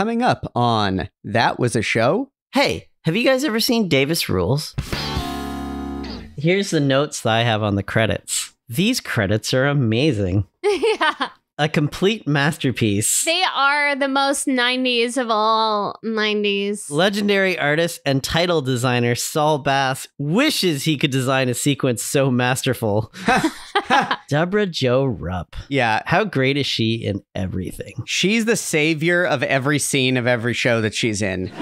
coming up on That Was a Show. Hey, have you guys ever seen Davis Rules? Here's the notes that I have on the credits. These credits are amazing. Yeah. A complete masterpiece. They are the most 90s of all 90s. Legendary artist and title designer Saul Bass wishes he could design a sequence so masterful. Deborah Jo Rupp. Yeah. How great is she in everything? She's the savior of every scene of every show that she's in.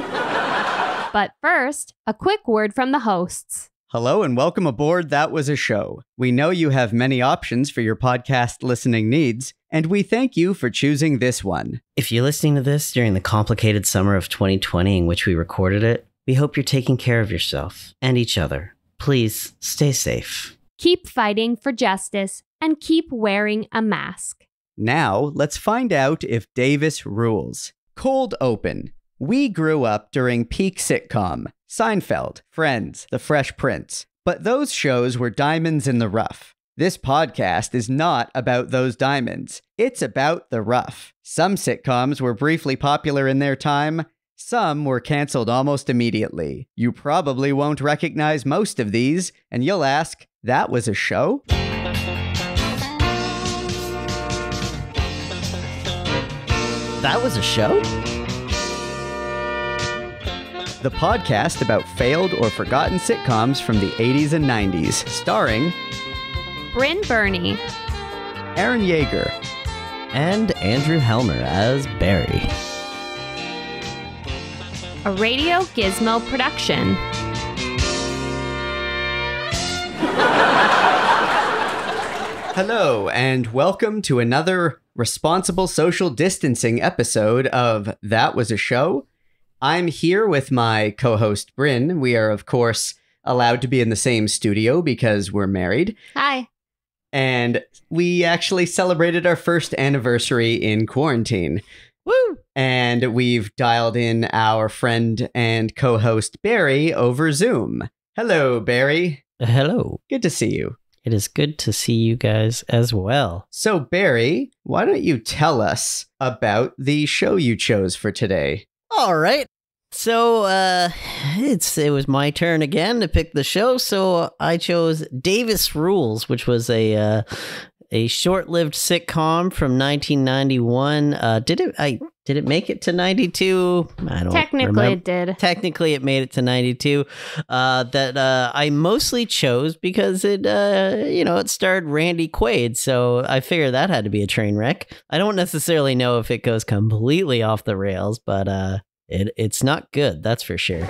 But first, a quick word from the hosts. Hello and welcome aboard That Was a Show. We know you have many options for your podcast listening needs, and we thank you for choosing this one. If you're listening to this during the complicated summer of 2020 in which we recorded it, we hope you're taking care of yourself and each other. Please stay safe. Keep fighting for justice and keep wearing a mask. Now, let's find out if Davis rules. Cold open. We grew up during peak sitcom. Seinfeld, Friends, The Fresh Prince. But those shows were diamonds in the rough. This podcast is not about those diamonds. It's about the rough. Some sitcoms were briefly popular in their time. Some were canceled almost immediately. You probably won't recognize most of these, and you'll ask, that was a show? That was a show? The podcast about failed or forgotten sitcoms from the 80s and 90s, starring Brynn Byrne, Aaron Yeger, and Andrew Helmer as Barry. a Radio Gizmo production. Hello, and welcome to another responsible social distancing episode of That Was a Show. I'm here with my co-host, Brynn. We are, of course, allowed to be in the same studio because we're married. Hi. And we actually celebrated our first anniversary in quarantine. Woo! And we've dialed in our friend and co-host, Barry, over Zoom. Hello, Barry. Hello. Good to see you. It is good to see you guys as well. So, Barry, why don't you tell us about the show you chose for today? All right. So, it was my turn again to pick the show. So I chose Davis Rules, which was a short-lived sitcom from 1991. Did it make it to 92? I don't Technically remember. it did. Technically, it made it to 92. That I mostly chose because it starred Randy Quaid. So I figured that had to be a train wreck. I don't necessarily know if it goes completely off the rails, but it's not good. That's for sure.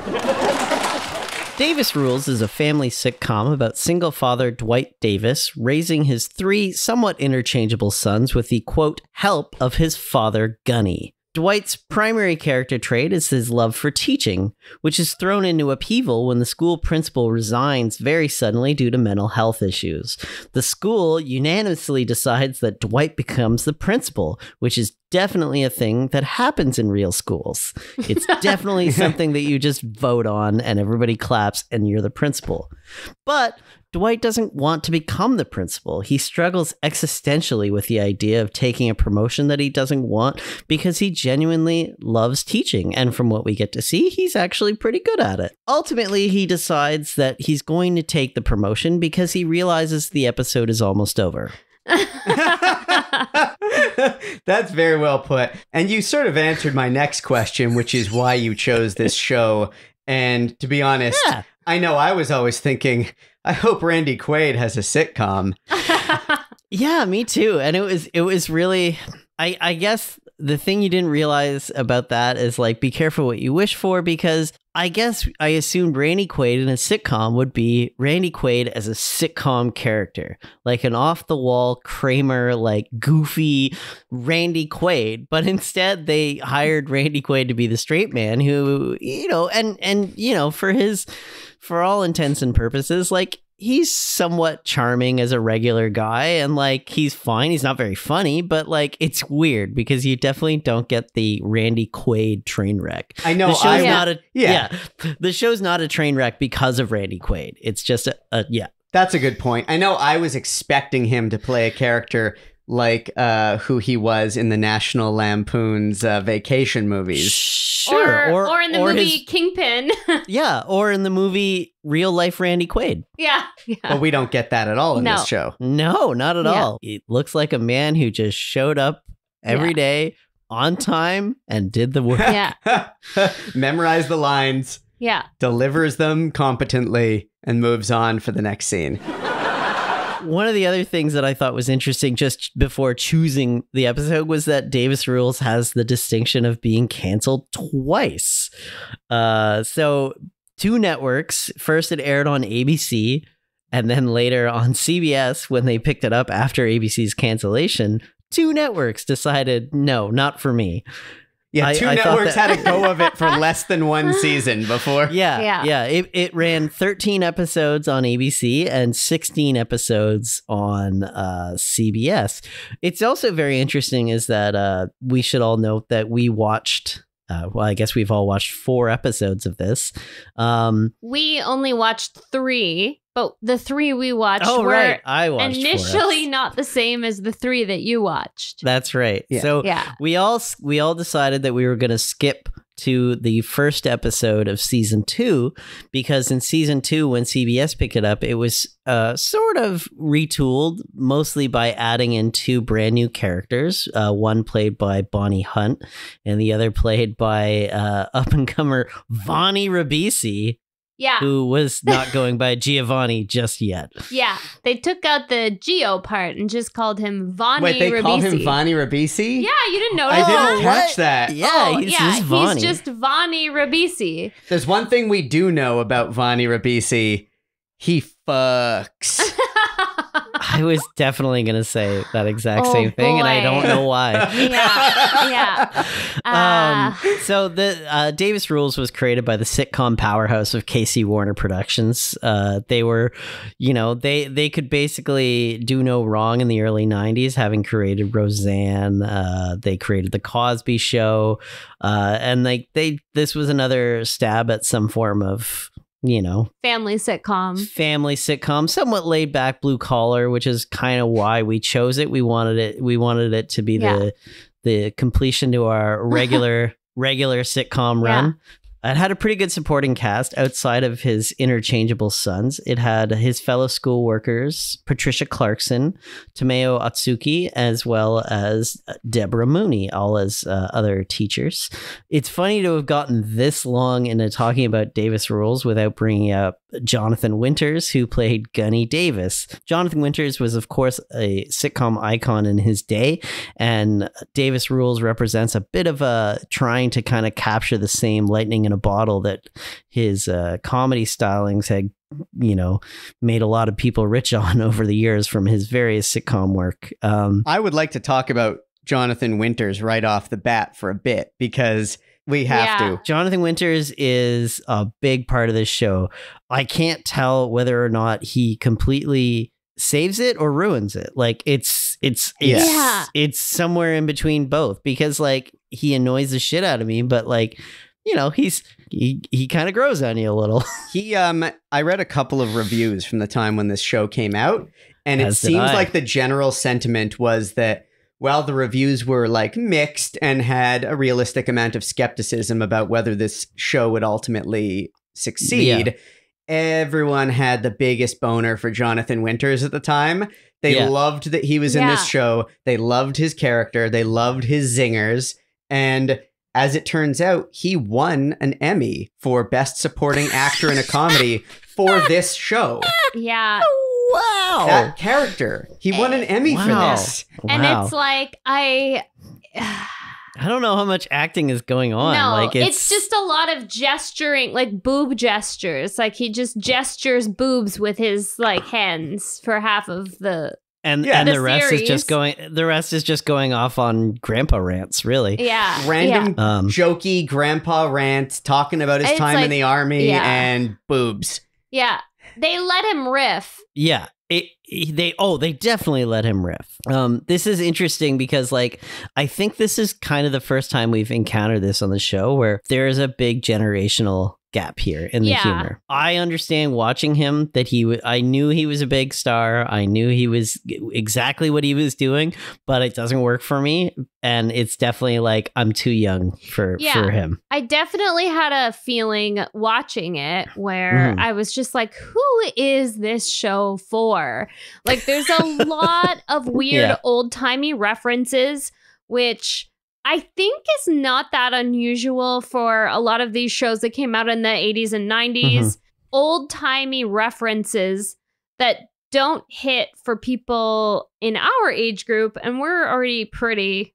Davis Rules is a family sitcom about single father Dwight Davis raising his three somewhat interchangeable sons with the, quote, help of his father Gunny. Dwight's primary character trait is his love for teaching, which is thrown into upheaval when the school principal resigns very suddenly due to mental health issues. The school unanimously decides that Dwight becomes the principal, which is definitely a thing that happens in real schools. It's definitely something that you just vote on and everybody claps and you're the principal. But Dwight doesn't want to become the principal. He struggles existentially with the idea of taking a promotion that he doesn't want because he genuinely loves teaching. And from what we get to see, he's actually pretty good at it. Ultimately, he decides that he's going to take the promotion because he realizes the episode is almost over. That's very well put. And you sort of answered my next question, which is why you chose this show. And to be honest, Yeah. I know I was always thinking, I hope Randy Quaid has a sitcom. Yeah, me too. And it was really, I guess the thing you didn't realize about that is like, be careful what you wish for, because I guess I assumed Randy Quaid in a sitcom would be Randy Quaid as a sitcom character, like an off the wall Kramer, like goofy Randy Quaid. But instead they hired Randy Quaid to be the straight man who, for all intents and purposes, like, he's somewhat charming as a regular guy, and like, he's fine. He's not very funny, but like, it's weird because you definitely don't get the Randy Quaid train wreck. I know. The show's not a Yeah. The show's not a train wreck because of Randy Quaid. It's just a. That's a good point. I know I was expecting him to play a character like who he was in the National Lampoon's vacation movies. Sure. Or in the movie his- Kingpin. Yeah, or in the movie Real Life Randy Quaid. Yeah. But we don't get that at all in No. this show. No, not at Yeah. all. He looks like a man who just showed up every day on time and did the work. Yeah. Memorize the lines, Yeah. delivers them competently, and moves on for the next scene. One of the other things that I thought was interesting just before choosing the episode was that Davis Rules has the distinction of being canceled twice. So 2 networks, first it aired on ABC and then later on CBS when they picked it up after ABC's cancellation. 2 networks decided, no, not for me. Yeah, I 2 thought networks that- had a go of it for less than 1 season before. Yeah. It ran 13 episodes on ABC and 16 episodes on CBS. It's also very interesting is that we should all note that we watched, well, I guess we've all watched 4 episodes of this. We only watched 3, but the 3 we watched were right. I watched 4 initially episodes. not the same as the 3 that you watched. That's right. Yeah. So Yeah. we all decided that we were going to skip to the first episode of season 2 because in season 2 when CBS picked it up it was sort of retooled mostly by adding in 2 brand new characters, one played by Bonnie Hunt and the other played by up and comer Vonnie Ribisi, Yeah. who was not going by Giovanni just yet. Yeah. They took out the Geo part and just called him Vonnie Wait, they call him Ribisi. Vonnie Ribisi? Yeah, you didn't notice I didn't that? catch that. Yeah, he's just Vonnie. he's just Vonnie Ribisi. There's one thing we do know about Vonnie Ribisi. He fucks. I was definitely going to say that exact Oh, same thing, and I boy. don't know why. Yeah. So the Davis Rules was created by the sitcom powerhouse of KC Warner Productions. They were, they could basically do no wrong in the early 90s, having created Roseanne. They created The Cosby Show. And this was another stab at some form of, Family sitcom. somewhat laid back, blue collar, which is kind of why we chose it. We wanted it to be the completion to our regular sitcom run. It had a pretty good supporting cast outside of his interchangeable sons. It had his fellow school workers, Patricia Clarkson, Tomeo Atsuki, as well as Deborah Mooney, all as other teachers. It's funny to have gotten this long into talking about Davis Rules without bringing up Jonathan Winters, who played Gunny Davis. Jonathan Winters was, of course, a sitcom icon in his day, and Davis Rules represents a bit of a trying to kind of capture the same lightning in a bottle that his comedy stylings had, made a lot of people rich on over the years from his various sitcom work. I would like to talk about Jonathan Winters right off the bat for a bit because we have to. Jonathan Winters is a big part of this show. I can't tell whether or not he completely saves it or ruins it. Like it's somewhere in between both because like he annoys the shit out of me, but like, he kind of grows on you a little. I read a couple of reviews from the time when this show came out, and it seems like the general sentiment was that while the reviews were like mixed and had a realistic amount of skepticism about whether this show would ultimately succeed, everyone had the biggest boner for Jonathan Winters at the time. They loved that he was in this show. They loved his character. They loved his zingers. And as it turns out, he won an Emmy for Best Supporting Actor in a Comedy for this show. Yeah. Wow. That character. He won an Emmy for this. And it's like, I don't know how much acting is going on. No, like it's just a lot of gesturing, like boob gestures. Like he just gestures boobs with his like hands for half of the and the the rest series. is just going. The rest is just going off on grandpa rants. Really, Random jokey grandpa rants talking about his time in the army and boobs. Yeah, they let him riff. Yeah. They definitely let him riff. This is interesting because like I think this is kind of the first time we've encountered this on the show where there is a big generational gap here in the Yeah. humor. I understand watching him that I knew he was a big star. I knew he was exactly what he was doing, but it doesn't work for me. And it's definitely like I'm too young for him. I definitely had a feeling watching it where I was just like, who is this show for? Like, there's a lot of weird old-timey references, which I think is not that unusual for a lot of these shows that came out in the 80s and 90s. Old-timey references that don't hit for people in our age group, and we're pretty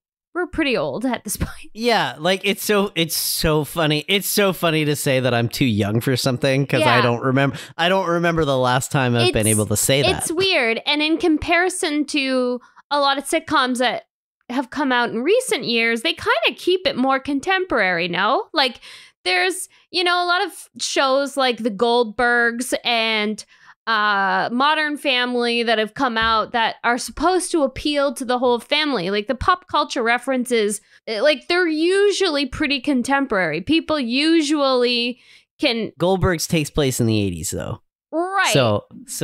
old at this point. Yeah, like it's so funny. It's so funny to say that I'm too young for something because I don't remember the last time I've been able to say that. It's weird. And in comparison to a lot of sitcoms that have come out in recent years, they kind of keep it more contemporary, no? Like there's, a lot of shows like The Goldbergs and Modern Family that have come out that are supposed to appeal to the whole family. Like the pop culture references, like they're usually pretty contemporary. People usually can. Goldbergs takes place in the 80s though. Right. So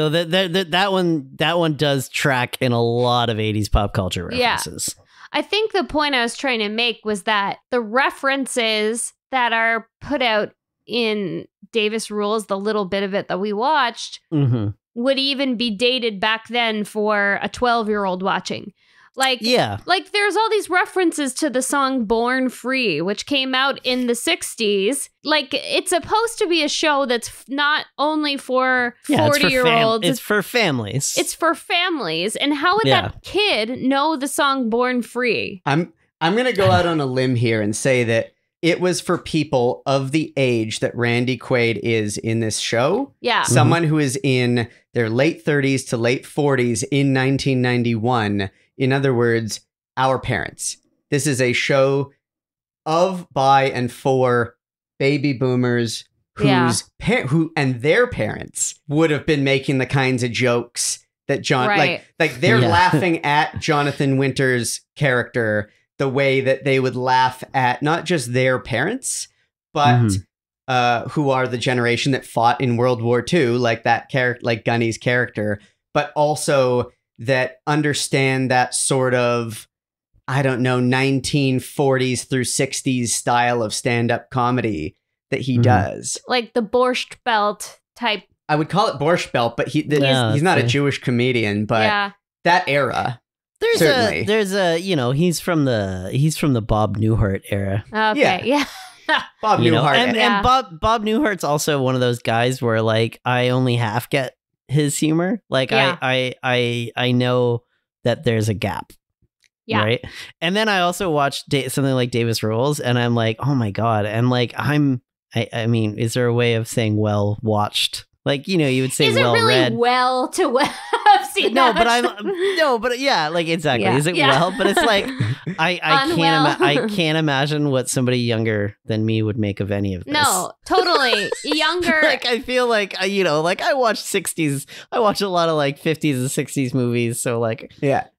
that one does track in a lot of 80s pop culture references. Yeah. I think the point I was trying to make was that the references that are put out in Davis Rules, the little bit of it that we watched, would even be dated back then for a 12-year-old watching. Like there's all these references to the song Born Free, which came out in the 60s. Like, it's supposed to be a show that's not only for 40-year-olds. It's for families. It's for families. And how would that kid know the song Born Free? I'm going to go out on a limb here and say that it was for people of the age that Randy Quaid is in this show. Yeah. Someone who is in their late 30s to late 40s in 1991. In other words, our parents. This is a show of, by, and for baby boomers who and their parents would have been making the kinds of jokes that like they're laughing at Jonathan Winter's character the way that they would laugh at not just their parents, but who are the generation that fought in World War II, like that character, like Gunny's character, but also that understand that sort of, 1940s through 60s style of stand-up comedy that he does. Like the Borscht Belt type. I would call it Borscht Belt, but he's not a Jewish comedian, but that era. He's from the Bob Newhart era. Okay, yeah. Bob Newhart. And Bob Newhart's also one of those guys where like I only half get his humor. Like I know that there's a gap. Yeah. Right. And then I also watched something like Davis Rules and I'm like, oh my God. And like I mean, is there a way of saying well watched? Like, you would say is well it really read. Well to well have seen no, that. but yeah, like exactly. Yeah. Is it well? But it's like I can't imagine what somebody younger than me would make of any of this. No, totally younger. Like I feel like like I watch a lot of like 50s and 60s movies. So like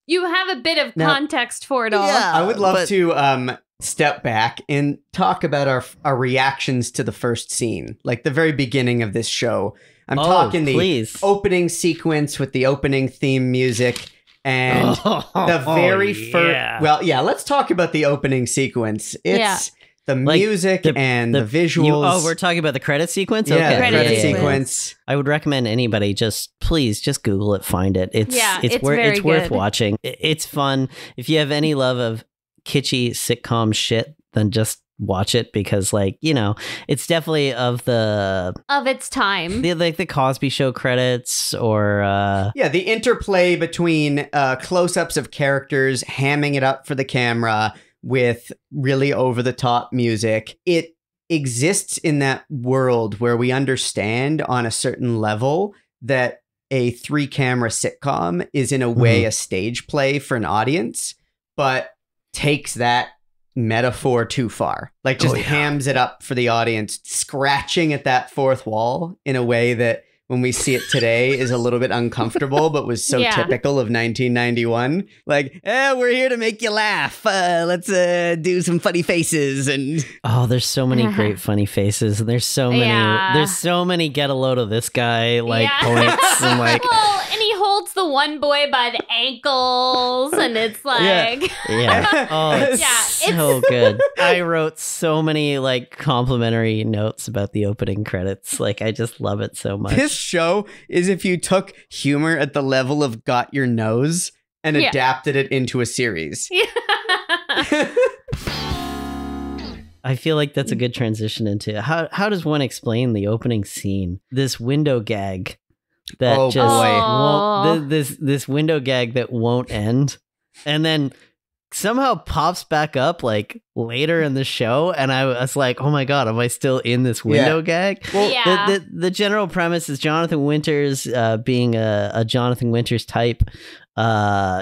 you have a bit of context for it all. Yeah, I would love to step back and talk about our reactions to the first scene, like the very beginning of this show. I'm talking the opening sequence with the opening theme music and the very first. Well, let's talk about the opening sequence. It's the music and the visuals. We're talking about the credit sequence? Yeah, okay. Credit sequence. I would recommend anybody please Google it, find it. It's worth watching. It's fun. If you have any love of kitschy sitcom shit, then just watch it because it's definitely of its time. The Cosby Show credits or the interplay between close-ups of characters hamming it up for the camera with really over-the-top music. It exists in that world where we understand on a certain level that a 3-camera sitcom is in a way a stage play for an audience, but takes that metaphor too far. Like just hams it up for the audience, scratching at that fourth wall in a way that when we see it today is a little bit uncomfortable, but was so typical of 1991. Like, we're here to make you laugh. Let's do some funny faces. And there's so many great funny faces. There's so many get a load of this guy points and like. Well, and he holds the one boy by the ankles, and it's like, it's so good. I wrote so many like complimentary notes about the opening credits. Like, I just love it so much. This show is if you took humor at the level of Got Your Nose and adapted it into a series. I feel like that's a good transition into how does one explain the opening scene? This window gag that won't, this window gag that won't end, and then somehow pops back up like later in the show, and I was like, oh my god, am I still in this window gag? Well, the general premise is Jonathan Winters, being a Jonathan Winters type,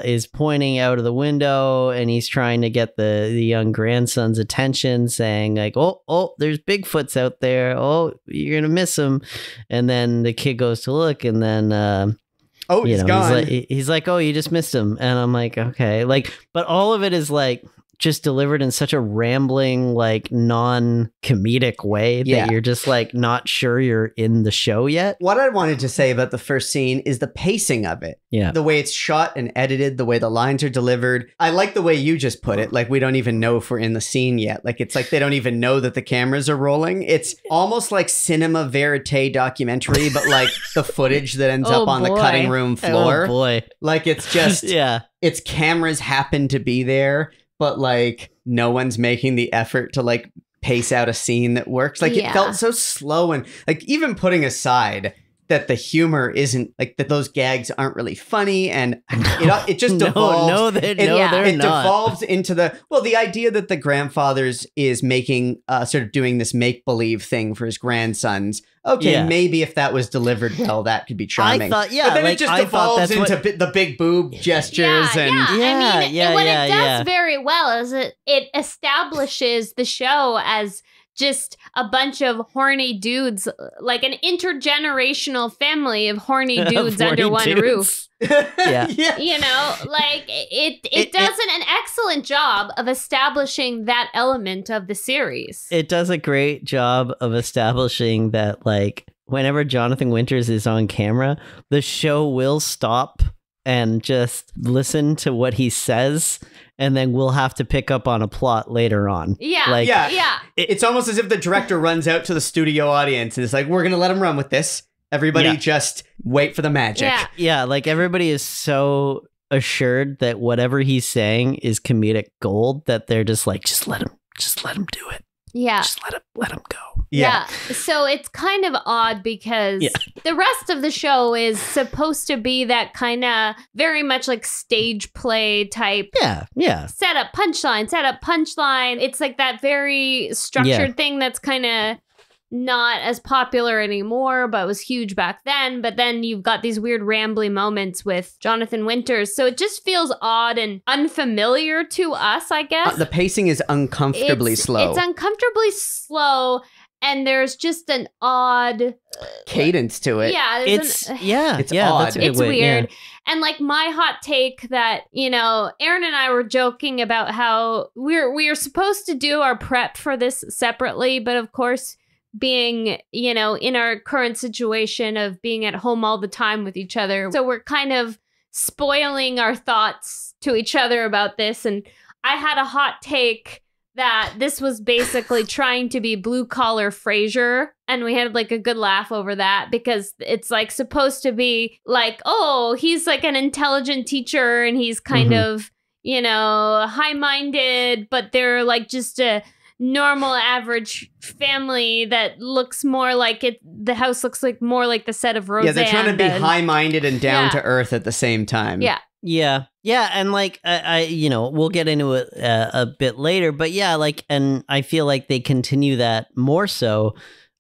is pointing out of the window, and he's trying to get the young grandson's attention, saying like, oh, there's Bigfoots out there. Oh, you're gonna miss him. And then the kid goes to look, and then he's gone. He's like, oh, you just missed him. And I'm like, okay. Like, but all of it is like just delivered in such a rambling, like non-comedic way that you're just like not sure you're in the show yet. What I wanted to say about the first scene is the pacing of it. Yeah. The way it's shot and edited, the way the lines are delivered. I like the way you just put it. Like, we don't even know if we're in the scene yet. Like, it's like they don't even know that the cameras are rolling. It's almost like cinema verite documentary, but like the footage that ends up on the cutting room floor. Oh boy. Like, it's just, its cameras happen to be there, but like no one's making the effort to like pace out a scene that works. Like, it felt so slow, and like, even putting aside that the humor isn't like that, those gags aren't really funny, and it just devolves. They're not. Devolves into the idea that the grandfather's is making sort of doing this make-believe thing for his grandsons. Okay, maybe if that was delivered well, that could be charming. I thought, but then it just devolves into the big boob gestures what it does very well is it establishes the show as just a bunch of horny dudes, like an intergenerational family of horny dudes under one roof. You know, like it does an excellent job of establishing that element of the series. It does a great job of establishing that, like, whenever Jonathan Winters is on camera, the show will stop and just listen to what he says, and then we'll have to pick up on a plot later on. It's almost as if the director runs out to the studio audience and is like, we're going to let him run with this. Everybody just wait for the magic. Yeah, like everybody is so assured that whatever he's saying is comedic gold that they're just like, just let him do it. Yeah. Just let him go. Yeah. So it's kind of odd because the rest of the show is supposed to be that kind of very much like stage play type. Yeah. Set up punchline. It's like that very structured thing that's kind of not as popular anymore, but was huge back then. But then you've got these weird rambly moments with Jonathan Winters. So it just feels odd and unfamiliar to us, I guess. The pacing is uncomfortably slow. It's uncomfortably slow. And there's just an odd cadence to it. Yeah. It's odd. It's weird. And like my hot take that, you know, Aaron and I were joking about how we are supposed to do our prep for this separately. But of course, being, you know, in our current situation of being at home all the time with each other. So we're kind of spoiling our thoughts to each other about this. And I had a hot take that this was basically trying to be blue collar Frasier. And we had like a good laugh over that because it's like supposed to be like, oh, he's like an intelligent teacher and he's kind of, you know, high minded, but they're like just a normal average family that looks more like it. The house looks like more like the set of Roseanne. Yeah, they're trying to be high minded and down to earth at the same time. Yeah, and like I you know, we'll get into it a bit later, but yeah, like, and I feel like they continue that more so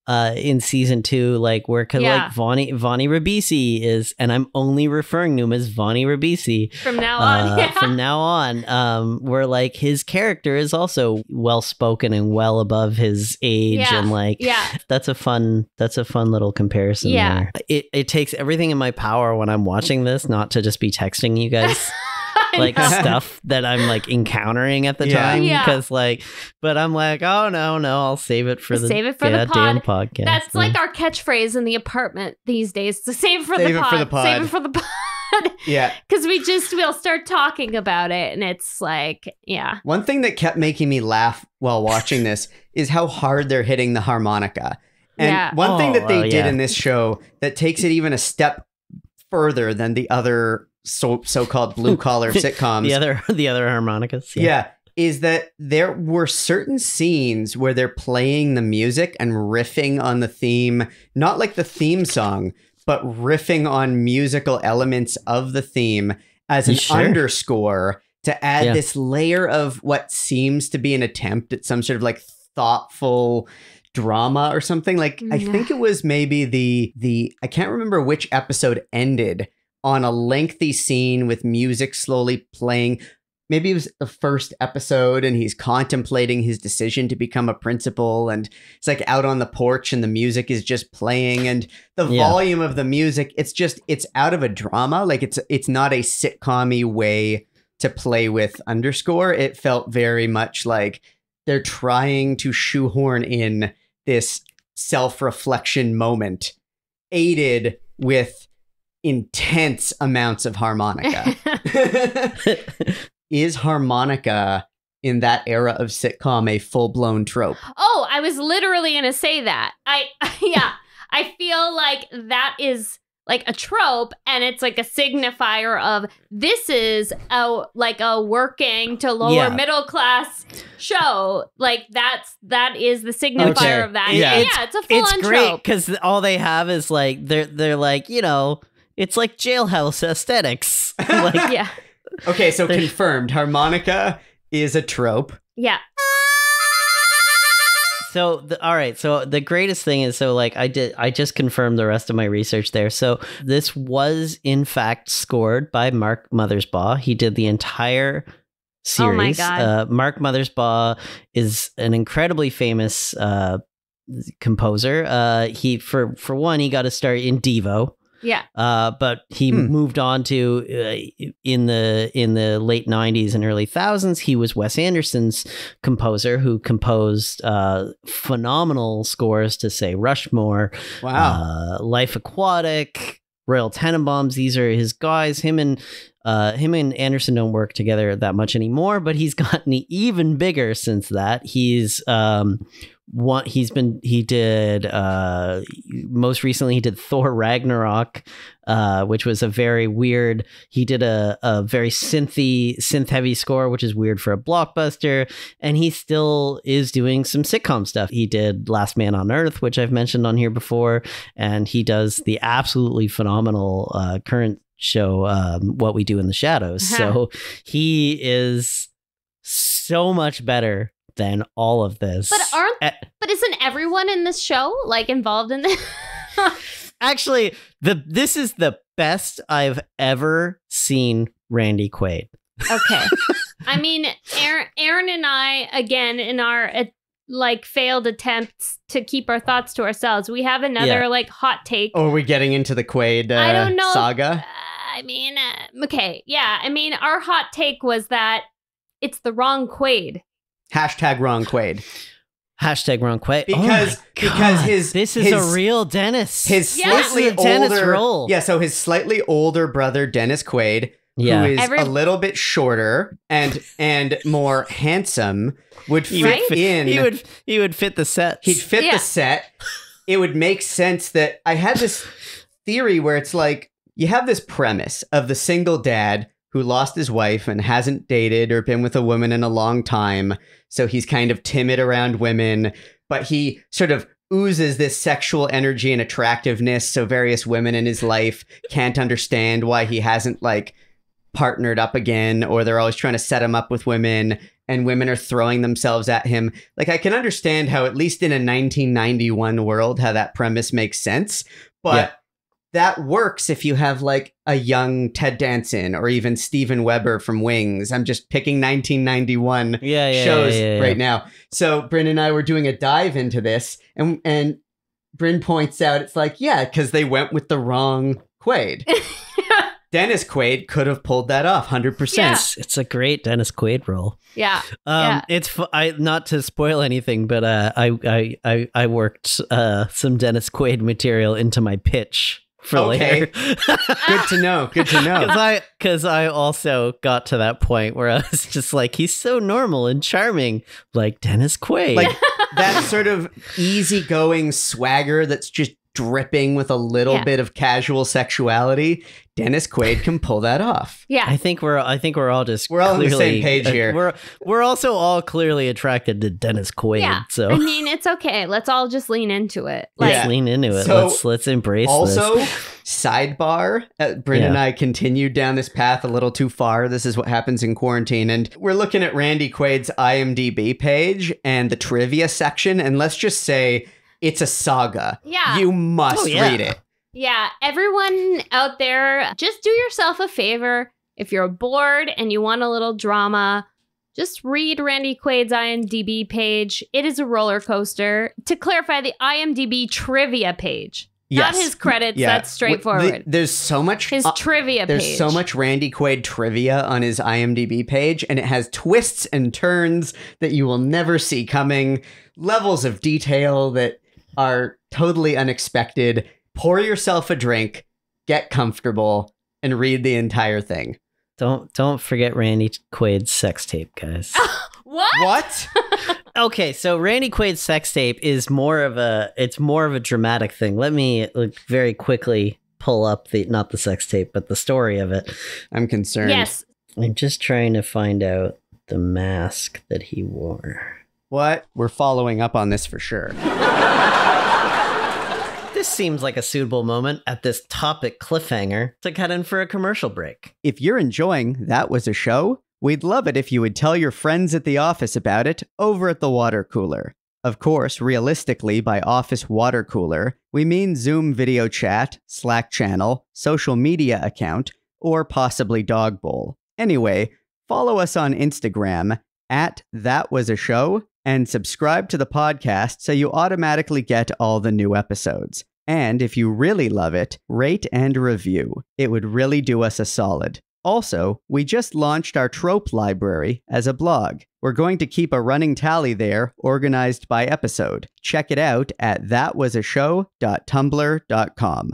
in season 2, like where like Vonnie Ribisi is, and I'm only referring to him as Vonnie Ribisi from now on. From now on, where like his character is also well spoken and well above his age, and like that's a fun little comparison. There. It takes everything in my power when I'm watching this not to just be texting you guys. Like stuff that I'm like encountering at the time, because like, but I'm like, oh no, I'll save it for the damn podcast. That's like our catchphrase in the apartment these days. So save it for the pod. Save it for the pod. Yeah, because we'll start talking about it, and it's like, One thing that kept making me laugh while watching this is how hard they're hitting the harmonica. And one thing that they did in this show that takes it even a step further than the other so-called blue-collar sitcoms. the other harmonicas. Is that there were certain scenes where they're playing the music and riffing on the theme, not like the theme song, but riffing on musical elements of the theme as an underscore to add this layer of what seems to be an attempt at some sort of like thoughtful drama or something. Like, I think it was maybe the I can't remember which episode ended on a lengthy scene with music slowly playing. Maybe it was the first episode and he's contemplating his decision to become a principal, and it's like out on the porch and the music is just playing, and the volume of the music, it's out of a drama. Like it's not a sitcom-y way to play with underscore. It felt very much like they're trying to shoehorn in this self-reflection moment aided with intense amounts of harmonica. Is harmonica in that era of sitcom a full-blown trope? Oh, I was literally going to say that. I feel like that is like a trope, and it's like a signifier of this is a working to lower middle class show. Like that is the signifier of that. It's a full-on trope. It's great because all they have is like they're like, you know, it's like jailhouse aesthetics. Like, Okay, so confirmed. Harmonica is a trope. Yeah. So, all right. So the greatest thing is, I just confirmed the rest of my research there. So this was in fact scored by Mark Mothersbaugh. He did the entire series. Oh my God. Mark Mothersbaugh is an incredibly famous composer. He for one, he got to start in Devo. Yeah. But he moved on to in the late 90s and early thousands. He was Wes Anderson's composer who composed phenomenal scores to, say, Rushmore, Life Aquatic, Royal Tenenbaums. These are his guys. Him and Anderson don't work together that much anymore, but he's gotten even bigger since that. Most recently he did Thor Ragnarok, which was a very weird, he did a very synth heavy score, which is weird for a blockbuster, and he still is doing some sitcom stuff. He did Last Man on Earth, which I've mentioned on here before, and he does the absolutely phenomenal current show What We Do in the Shadows. So he is so much better than all of this. But isn't everyone in this show like involved in this? Actually, this is the best I've ever seen Randy Quaid. Okay. I mean, Aaron and I, again, in our failed attempts to keep our thoughts to ourselves, we have another hot take. Oh, are we getting into the Quaid I don't know. Saga? Okay. Yeah. I mean, our hot take was that it's the wrong Quaid. Hashtag wrong Quaid. Hashtag wrong Quaid. Because this is a real Dennis. His slightly older Dennis role. Yeah, so his slightly older brother Dennis Quaid, who is a little bit shorter and more handsome, would fit in. He would fit the set. He'd fit the set. It would make sense that I had this theory where it's like you have this premise of the single dad who lost his wife and hasn't dated or been with a woman in a long time. So he's kind of timid around women, but he sort of oozes this sexual energy and attractiveness. So various women in his life can't understand why he hasn't partnered up again, or they're always trying to set him up with women, and women are throwing themselves at him. Like, I can understand how, at least in a 1991 world, how that premise makes sense. But that works if you have like a young Ted Danson or even Steven Weber from Wings. I'm just picking 1991 shows right now. So Brynn and I were doing a dive into this, and Brynn points out, it's like, because they went with the wrong Quaid. Dennis Quaid could have pulled that off 100%. Yeah. It's a great Dennis Quaid role. Yeah. It's not to spoil anything, but I worked some Dennis Quaid material into my pitch for later. Good to know. Good to know. Because I also got to that point where I was just like, he's so normal and charming, like Dennis Quaid. Like that sort of easygoing swagger that's just dripping with a little bit of casual sexuality. Dennis Quaid can pull that off. Yeah. I think we're all just we're all on the same page here. We're also all clearly attracted to Dennis Quaid. Yeah. So I mean, it's okay. Let's all just lean into it. Let's lean into it. So, let's embrace also, this. Sidebar, Brynn and I continued down this path a little too far. This is what happens in quarantine. And we're looking at Randy Quaid's IMDb page and the trivia section. And let's just say it's a saga. Yeah. You must read it. Yeah, everyone out there, just do yourself a favor. If you're bored and you want a little drama, just read Randy Quaid's IMDb page. It is a roller coaster. To clarify, the IMDb trivia page. Not his credits, that's straightforward. There's so much... His trivia page. There's so much Randy Quaid trivia on his IMDb page, and it has twists and turns that you will never see coming. Levels of detail that are totally unexpected. Pour yourself a drink, get comfortable, and read the entire thing. Don't forget Randy Quaid's sex tape, guys. What? Okay, so Randy Quaid's sex tape is more of a dramatic thing. Let me very quickly pull up not the sex tape, but the story of it. I'm concerned. Yes. I'm just trying to find out the mask that he wore. What? We're following up on this for sure. This seems like a suitable moment at this topic cliffhanger to cut in for a commercial break. If you're enjoying That Was a Show, we'd love it if you would tell your friends at the office about it over at the water cooler. Of course, realistically, by office water cooler, we mean Zoom video chat, Slack channel, social media account, or possibly dog bowl. Anyway, follow us on Instagram at That Was a Show and subscribe to the podcast so you automatically get all the new episodes. And if you really love it, rate and review. It would really do us a solid. Also, we just launched our Trope Library as a blog. We're going to keep a running tally there, organized by episode. Check it out at thatwasashow.tumblr.com.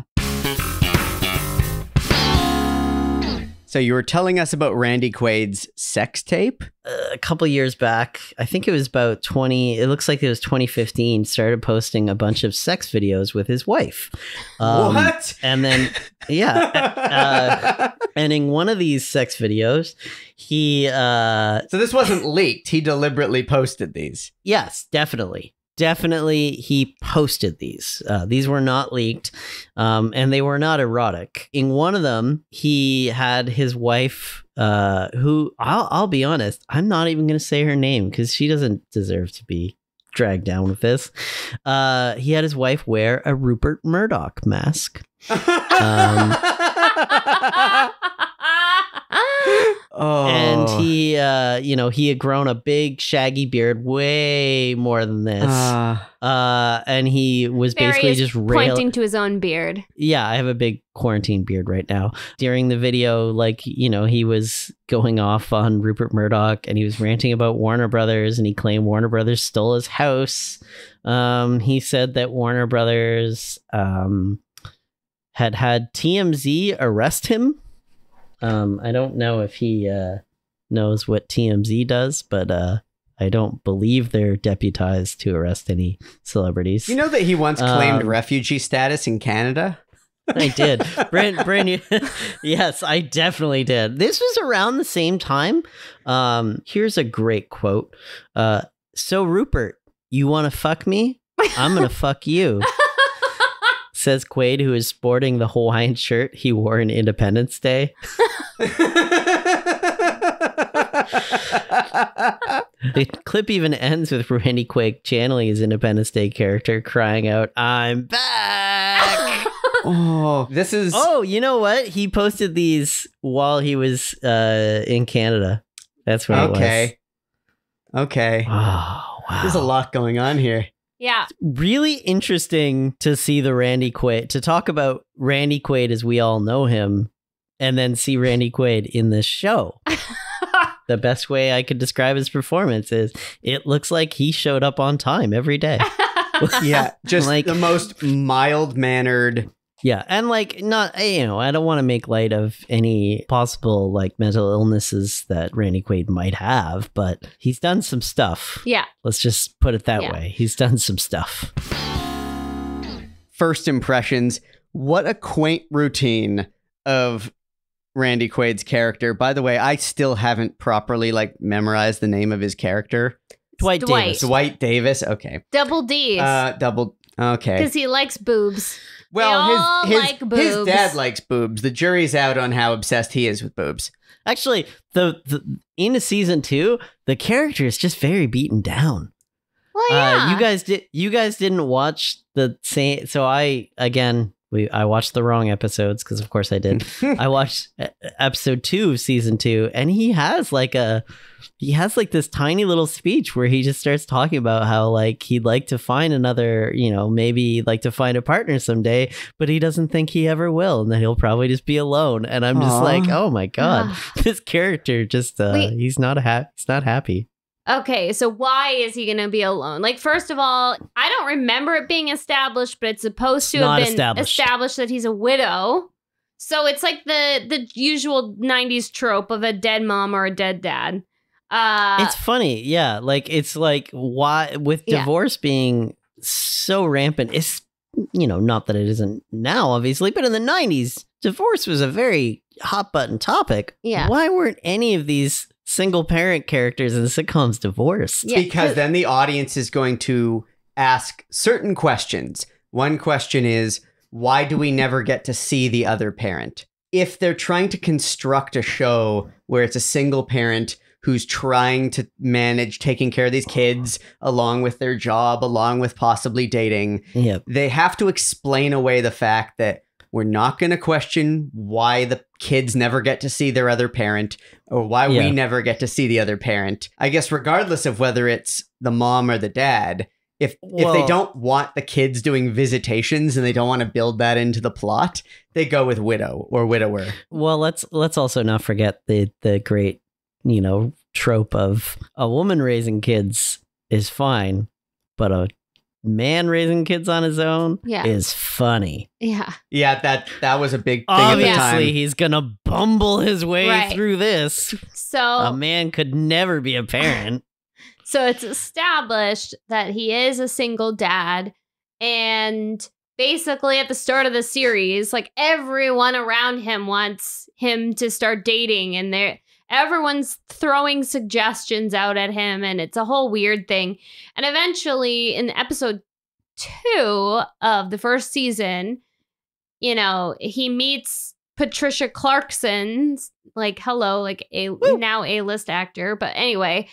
So you were telling us about Randy Quaid's sex tape? A couple years back, I think it was about it looks like it was 2015, started posting a bunch of sex videos with his wife. What? And then, and in one of these sex videos, he... So this wasn't leaked. He deliberately posted these. Yes, definitely. Definitely, he posted these. These were not leaked, and they were not erotic. In one of them, he had his wife, who, I'll be honest, I'm not even going to say her name because she doesn't deserve to be dragged down with this. He had his wife wear a Rupert Murdoch mask. And he, he had grown a big shaggy beard, way more than this. And he was basically just pointing to his own beard. Yeah, I have a big quarantine beard right now. During the video, he was going off on Rupert Murdoch and he was ranting about Warner Brothers and he claimed Warner Brothers stole his house. He said that Warner Brothers had TMZ arrest him. I don't know if he knows what TMZ does, but I don't believe they're deputized to arrest any celebrities. You know that he once claimed refugee status in Canada? I did. Brynn, yes, I definitely did. This was around the same time. Here's a great quote. So Rupert, you want to fuck me? I'm going to fuck you. says Quaid, who is sporting the Hawaiian shirt he wore in Independence Day. The clip even ends with Randy Quaid channeling his Independence Day character, crying out, "I'm back!" Oh, this is... Oh, you know what? He posted these while he was in Canada. That's what it was. Okay. Oh, wow. There's a lot going on here. Yeah. Really interesting to see the Randy Quaid, to talk about Randy Quaid as we all know him, and then see Randy Quaid in this show. The best way I could describe his performance is it looks like he showed up on time every day. Yeah, just like the most mild-mannered. Yeah, and like not, you know, I don't want to make light of any possible like mental illnesses that Randy Quaid might have, but he's done some stuff. Yeah. Let's just put it that way. He's done some stuff. First impressions, what a quaint routine of Randy Quaid's character. By the way, I still haven't properly like memorized the name of his character. Dwight Davis. Dwight Davis. Okay. Double D's. Okay. Because he likes boobs. Well, his boobs. dad likes boobs. The jury's out on how obsessed he is with boobs. Actually, the into season 2, the character is just very beaten down. Well, yeah. You guys didn't watch the same. So I watched the wrong episodes because of course I did. I watched episode 2 of season 2, and he has like this tiny little speech where he just starts talking about how like he'd like to find another, you know, maybe like to find a partner someday, but he doesn't think he ever will, and that he'll probably just be alone. And I'm just like, oh my god, this character just he's not happy. Okay, so why is he going to be alone? Like, first of all, I don't remember it being established, but it's supposed to have been established that he's a widow. So it's like the usual 90s trope of a dead mom or a dead dad. It's funny, yeah. Like, it's like, why, with divorce being so rampant, it's, you know, not that it isn't now, obviously, but in the 90s, divorce was a very hot button topic. Yeah. Why weren't any of these single parent characters in sitcoms divorced? Yeah, because then the audience is going to ask certain questions. One question is, why do we never get to see the other parent? If they're trying to construct a show where it's a single parent who's trying to manage taking care of these kids along with their job, along with possibly dating, they have to explain away the fact that we're not going to question why the kids never get to see their other parent or why we never get to see the other parent. I guess regardless of whether it's the mom or the dad, if they don't want the kids doing visitations and they don't want to build that into the plot, they go with widow or widower. Well, let's also not forget the great, you know, trope of a woman raising kids is fine, but a man raising kids on his own is funny. Yeah, that was a big thing Obviously, at the time. He's gonna bumble his way through this. So a man could never be a parent. So it's established that he is a single dad, and basically at the start of the series, like everyone around him wants him to start dating, and everyone's throwing suggestions out at him, and it's a whole weird thing. And eventually in episode 2 of the first season, you know, he meets Patricia Clarkson, like now A-list actor. But anyway,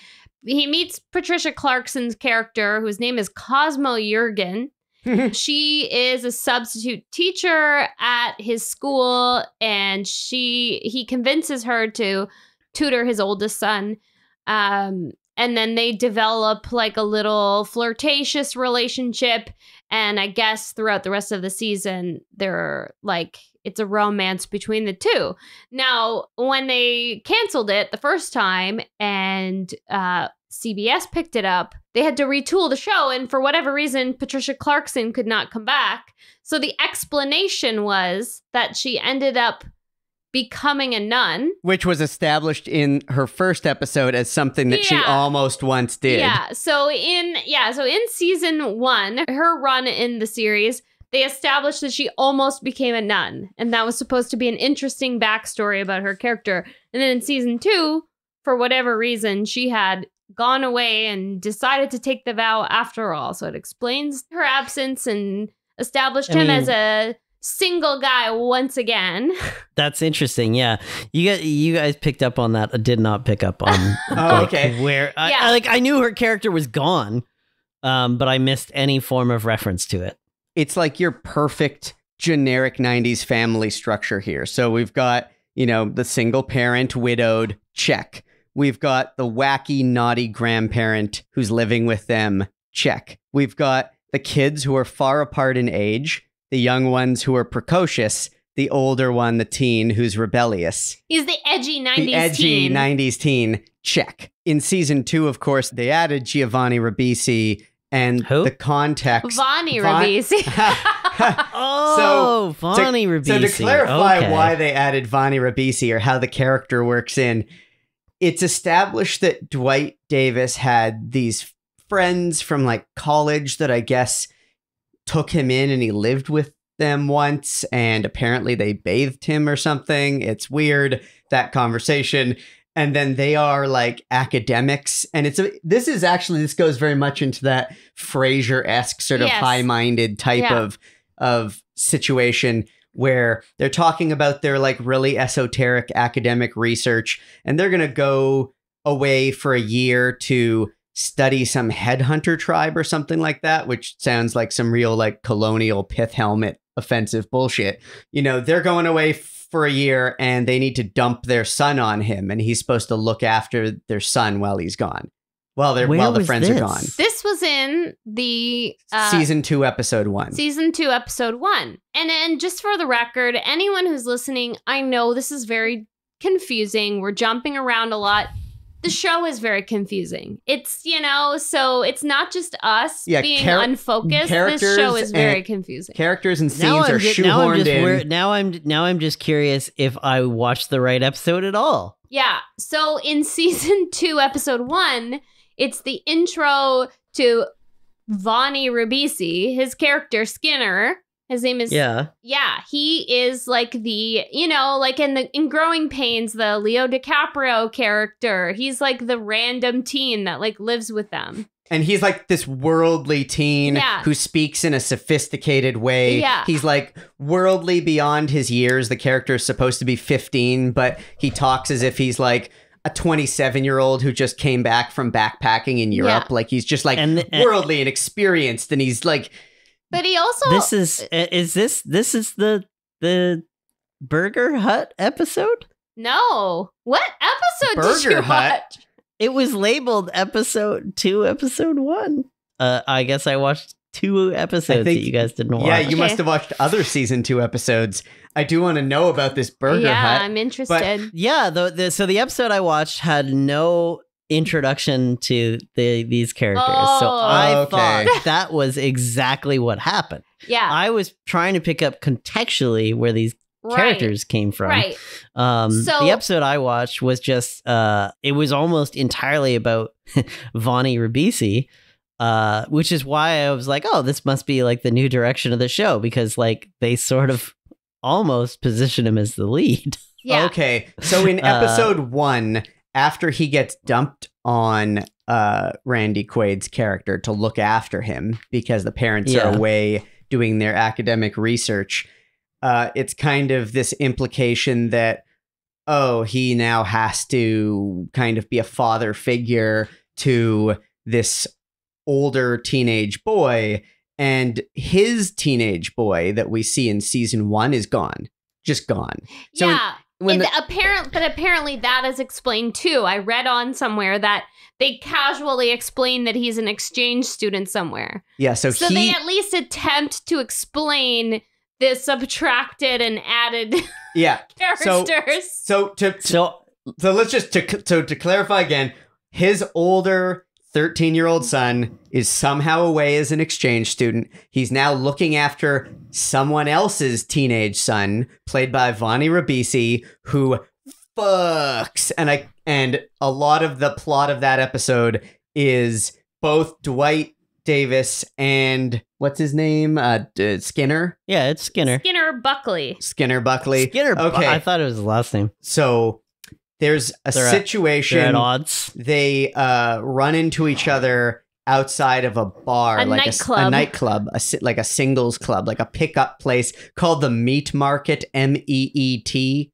he meets Patricia Clarkson's character, whose name is Cosmo Jurgen. She is a substitute teacher at his school, and he convinces her to tutor his oldest son. And then they develop like a little flirtatious relationship. And I guess throughout the rest of the season, it's a romance between the two. Now, when they canceled it the first time and CBS picked it up, they had to retool the show. And for whatever reason, Patricia Clarkson could not come back. So the explanation was that she ended up becoming a nun, which was established in her first episode as something that she almost once did. So in season 1, her run in the series, they established that she almost became a nun, and that was supposed to be an interesting backstory about her character. And then in season 2, for whatever reason, she had gone away and decided to take the vow after all. So it explains her absence and Established him as a single guy once again. That's interesting. Yeah, you guys picked up on that. I did not pick up on. Okay. Where I knew her character was gone, but I missed any form of reference to it. It's like your perfect generic 90s family structure here. So we've got, the single parent, widowed, check. We've got the wacky, naughty grandparent who's living with them, check. We've got the kids who are far apart in age, the young ones who are precocious, the older one, the teen, who's rebellious. He's the edgy 90s teen. The edgy 90s teen, check. In season 2, of course, they added Giovanni Ribisi and the context. Vonnie Ribisi. Vonnie Ribisi. So to clarify why they added Vonnie Ribisi or how the character works in, it's established that Dwight Davis had these friends from like college that I guess took him in and he lived with them once and apparently they bathed him or something. It's weird, that conversation. And then they are like academics. And this goes very much into that Frasier-esque sort of high-minded type of situation where they're talking about their like really esoteric academic research and they're going to go away for a year to study some headhunter tribe or something like that, which sounds like some real like colonial pith helmet offensive bullshit. They're going away for a year and they need to dump their son on him and he's supposed to look after their son while he's gone. While the friends are gone. This was in the season 2, episode 1. Season 2, episode 1. And just for the record, anyone who's listening, I know this is very confusing. We're jumping around a lot. The show is very confusing. It's, so it's not just us being unfocused. This show is very confusing. Characters and scenes are shoehorned in. Now I'm just curious if I watched the right episode at all. Yeah. So in season 2, episode 1, it's the intro to Vonnie Ribisi, his character Skinner. His name is he is like the, like in Growing Pains, the Leo DiCaprio character. He's like the random teen that like lives with them. And he's like this worldly teen who speaks in a sophisticated way. Yeah. He's like worldly beyond his years. The character is supposed to be 15, but he talks as if he's like a 27-year-old who just came back from backpacking in Europe. Like he's just like worldly and experienced. And he's like... But he also... This is the Burger Hut episode? No. What episode did you watch? It was labeled episode 2, episode 1. I guess I watched 2 episodes that you guys didn't watch. Yeah, you must have watched other season 2 episodes. I do want to know about this Burger Hut. Yeah, I'm interested. So the episode I watched had no introduction to these characters. So I thought that was exactly what happened. Yeah. I was trying to pick up contextually where these characters came from. Right. So the episode I watched was just it was almost entirely about Vonnie Ribisi, which is why I was like, oh, this must be like the new direction of the show, because like they sort of almost position him as the lead. Yeah. Okay. So in episode 1, after he gets dumped on Randy Quaid's character to look after him because the parents are away doing their academic research, it's kind of this implication that, he now has to kind of be a father figure to this older teenage boy. And his teenage boy that we see in season 1 is gone. Just gone. So apparently that is explained too. I read on somewhere that they casually explain that he's an exchange student somewhere. Yeah, so they at least attempt to explain the subtracted and added characters. So let's just to clarify again, his older 13-year-old son is somehow away as an exchange student. He's now looking after someone else's teenage son, played by Vonnie Ribisi, who fucks. And a lot of the plot of that episode is both Dwight Davis and what's his name? Skinner? Yeah, it's Skinner. Skinner Buckley. Okay. I thought it was his last name. So there's a situation. They're at odds. They run into each other outside of a bar, A like nightclub. a nightclub, like a singles club, like a pickup place called the Meat Market, MEET,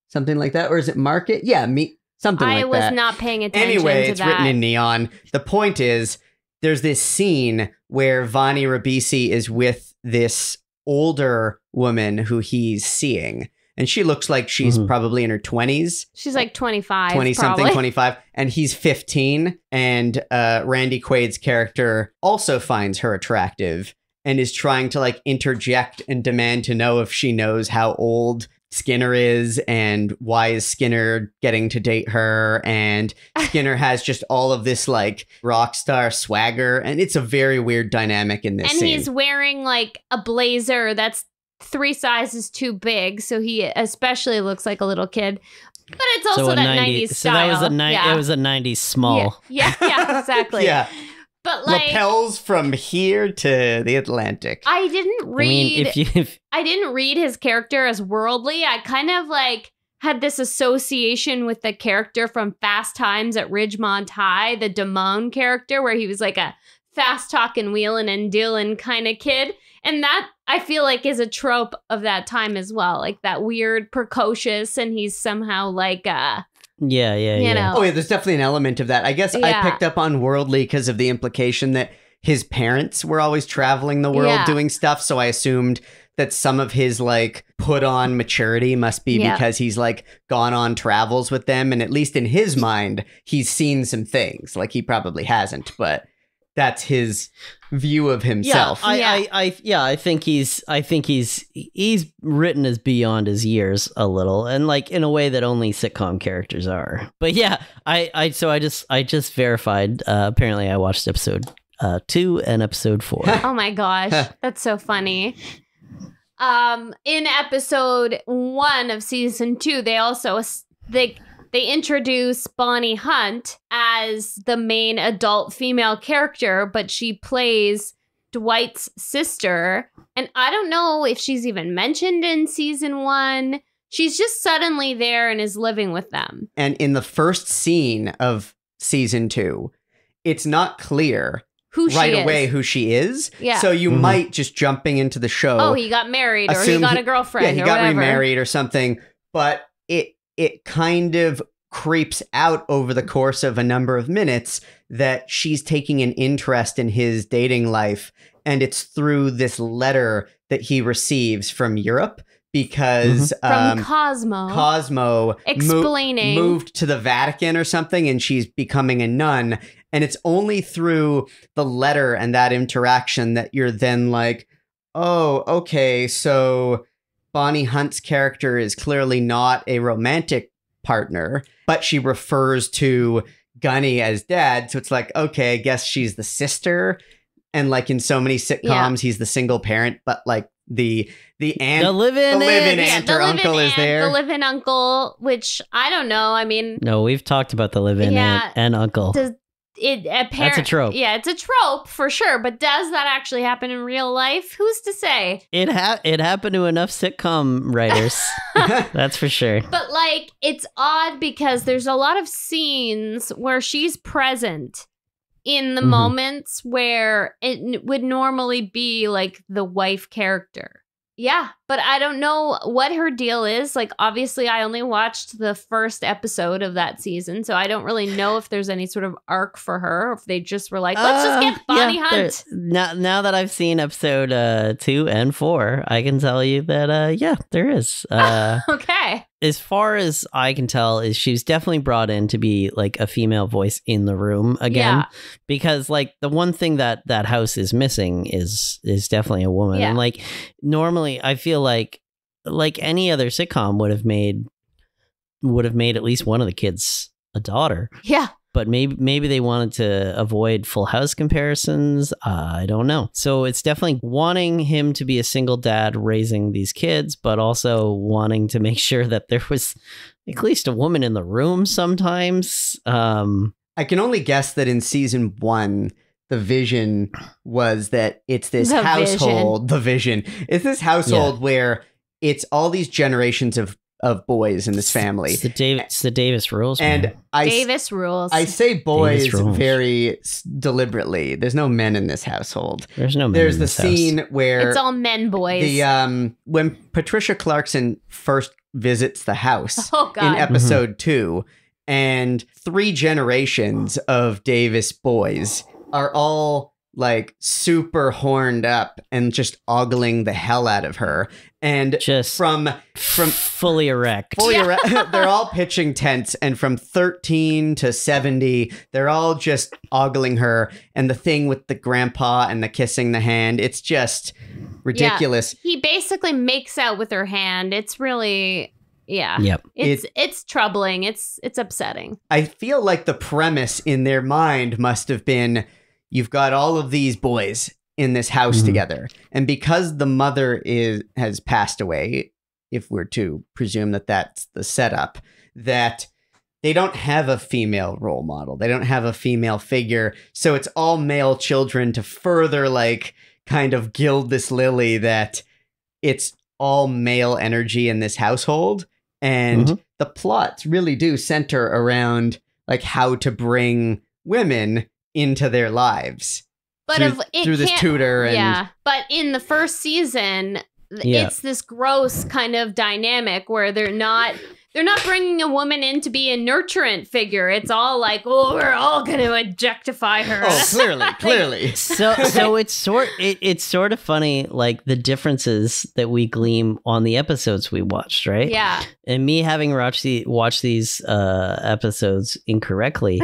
something like that. Or is it Market? Yeah, meat, something like that. I was not paying attention Anyway, to it's that. written in neon. The point is, there's this scene where Vani Ribisi is with this older woman who he's seeing. And she looks like she's probably in her 20s. She's like 25, 20-something, probably. 25. And he's 15. And Randy Quaid's character also finds her attractive and is trying to like interject and demand to know if she knows how old Skinner is and why is Skinner getting to date her. And Skinner has just all of this like rock star swagger. And it's a very weird dynamic in this And scene. he's wearing like a blazer that's 3 sizes too big, so he especially looks like a little kid. But it's also that 90s So style. that was it was a 90s small. Yeah, exactly. Yeah. But like lapels from here to the Atlantic. I didn't read I mean, if I didn't read his character as worldly. I kind of like had this association with the character from Fast Times at Ridgemont High, the Damone character, where he was like a fast talking, wheeling and dealing kind of kid. And that I feel like is a trope of that time as well. Like that weird, precocious, and he's somehow like yeah. you know. Oh yeah, there's definitely an element of that. I guess I picked up on worldly because of the implication that his parents were always traveling the world doing stuff. So I assumed that some of his like put on maturity must be because he's like gone on travels with them. And at least in his mind, he's seen some things. Like he probably hasn't, but that's his view of himself. I think he's written as beyond his years a little, and like in a way that only sitcom characters are. But yeah, I just verified. Apparently, I watched episode 2 and episode 4. Oh my gosh, that's so funny. In episode 1 of season 2, they also they introduce Bonnie Hunt as the main adult female character, but she plays Dwight's sister. And I don't know if she's even mentioned in season 1. She's just suddenly there and is living with them. And in the first scene of season 2, it's not clear who right away who she is. Yeah. So you might just jumping into the show. Oh, he got married or he got a girlfriend or he got whatever. remarried or something. But it kind of creeps out over the course of a number of minutes that she's taking an interest in his dating life. And it's through this letter that he receives from Europe because from Cosmo explaining moved to the Vatican or something, and she's becoming a nun. And it's only through the letter and that interaction that you're then like, oh, okay, so Bonnie Hunt's character is clearly not a romantic partner, but she refers to Gunny as dad. So it's like, okay, I guess she's the sister. And like in so many sitcoms, he's the single parent, but like the aunt, the live-in aunt or uncle is there. The live-in uncle, which I don't know. I mean, no, we've talked about the live-in aunt and uncle. That's a trope. Yeah, it's a trope for sure. But does that actually happen in real life? Who's to say? It happened to enough sitcom writers. That's for sure. But like, it's odd because there's a lot of scenes where she's present in the moments where it would normally be like the wife character. Yeah, but I don't know what her deal is. Like, obviously, I only watched the first episode of that season, so I don't really know if there's any sort of arc for her, or if they just were like, let's just get Bonnie Hunt. Now that I've seen episode 2 and 4, I can tell you that, there is. Okay. As far as I can tell, is she's definitely brought in to be like a female voice in the room again, because like the one thing that house is missing is definitely a woman. And like normally I feel like any other sitcom would have made at least one of the kids a daughter. Yeah. But maybe they wanted to avoid Full House comparisons. I don't know. So it's definitely wanting him to be a single dad raising these kids, but also wanting to make sure that there was at least a woman in the room sometimes. I can only guess that in season 1, the vision was that it's this household. The vision. It's this household where it's all these generations of of boys in this family. It's the Davis rules, And man. Davis rules. I say boys Davis rules. very deliberately. There's no men in this household. There's no men There's in the this scene house. where It's all men, boys. the when Patricia Clarkson first visits the house Oh, God. in episode 2, and 3 generations of Davis boys are all like super horned up and just ogling the hell out of her. And Just from fully erect. they're all pitching tents, and from 13 to 70, they're all just ogling her. And the thing with the grandpa and the kissing the hand, it's just ridiculous. Yeah. He basically makes out with her hand. It's really, yeah. Yep. It's troubling. It's upsetting. I feel like the premise in their mind must have been, you've got all of these boys in this house together. And because the mother has passed away, if we're to presume that that's the setup, that they don't have a female role model. They don't have a female figure. So it's all male children to further like kind of gild this lily that it's all male energy in this household. And the plots really do center around like how to bring women into their lives. But through this tutor. And but in the first season, it's this gross kind of dynamic where they're not bringing a woman in to be a nurturant figure. It's all like, oh, we're all going to objectify her. Oh, clearly. So it's sort of funny, like the differences that we glean on the episodes we watched, right? Yeah. And me having watched these episodes incorrectly.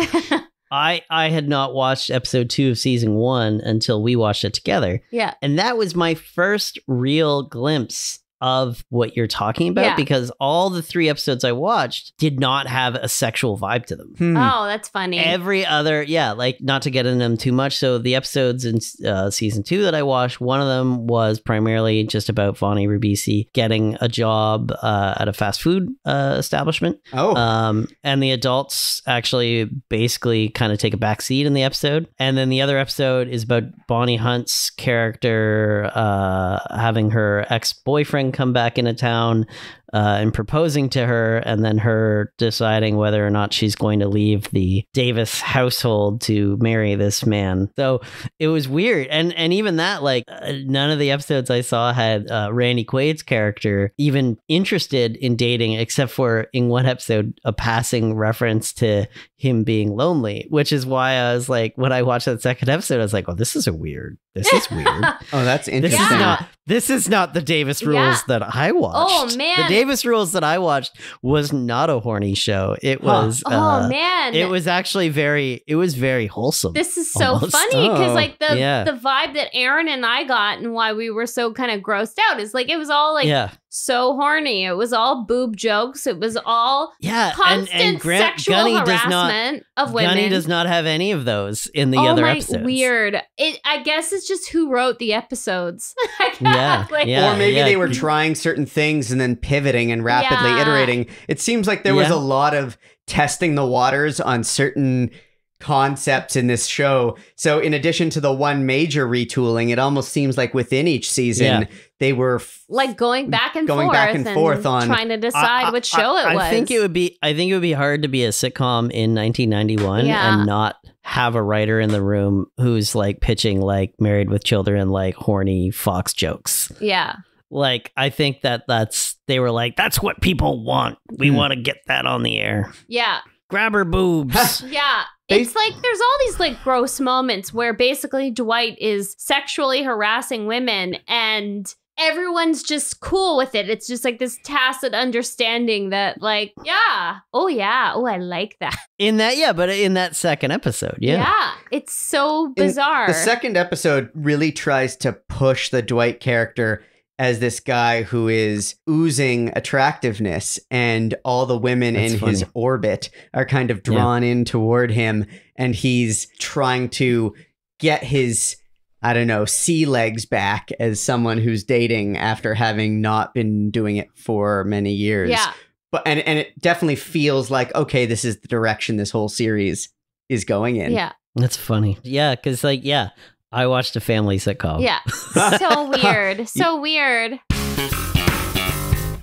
I had not watched episode 2 of season 1 until we watched it together. Yeah. And that was my first real glimpse of what you're talking about, because all the 3 episodes I watched did not have a sexual vibe to them. Oh, that's funny. Every other, like not to get into them too much. So the episodes in season 2 that I watched, one of them was primarily just about Vonnie Ribisi getting a job at a fast food establishment. And the adults actually basically kind of take a back seat in the episode. And then the other episode is about Bonnie Hunt's character having her ex-boyfriend come back into town and proposing to her, and then her deciding whether or not she's going to leave the Davis household to marry this man. So it was weird. And even that, like, none of the episodes I saw had Randy Quaid's character even interested in dating, except for in one episode, a passing reference to him being lonely, which is why I was like, when I watched that second episode, I was like, well, this is weird. Oh, that's interesting. This is not the Davis rules that I watched. Oh, man. The Davis rules that I watched was not a horny show. It was it was actually very wholesome. This is so almost. funny because like the vibe that Aaron and I got and why we were so kind of grossed out is like it was all like so horny. It was all boob jokes. It was all constant sexual harassment of women. Gunny does not have any of those in the other episodes. Weird. I guess it's just who wrote the episodes. Or maybe they were trying certain things and then pivoting and rapidly iterating. It seems like there was a lot of testing the waters on certain concepts in this show. So in addition to the one major retooling, it almost seems like within each season they were like going back and forth on trying to decide what show it was. I think it would be hard to be a sitcom in 1991 and not have a writer in the room who's like pitching like Married with Children, like horny Fox jokes. Yeah. Like, I think they were like, that's what people want. We want to get that on the air. Yeah. Grab her boobs. It's like there's all these like gross moments where basically Dwight is sexually harassing women and everyone's just cool with it. It's just like this tacit understanding that like, I like that. In that second episode, it's so bizarre. The second episode really tries to push the Dwight character as this guy who is oozing attractiveness, and all the women in his orbit are kind of drawn in toward him, and he's trying to get his, I don't know, sea legs back as someone who's dating after having not been doing it for many years. Yeah. But and it definitely feels like, okay, this is the direction this whole series is going in. Yeah. That's funny. Yeah, because I watched a family sitcom. Yeah. So weird. So weird.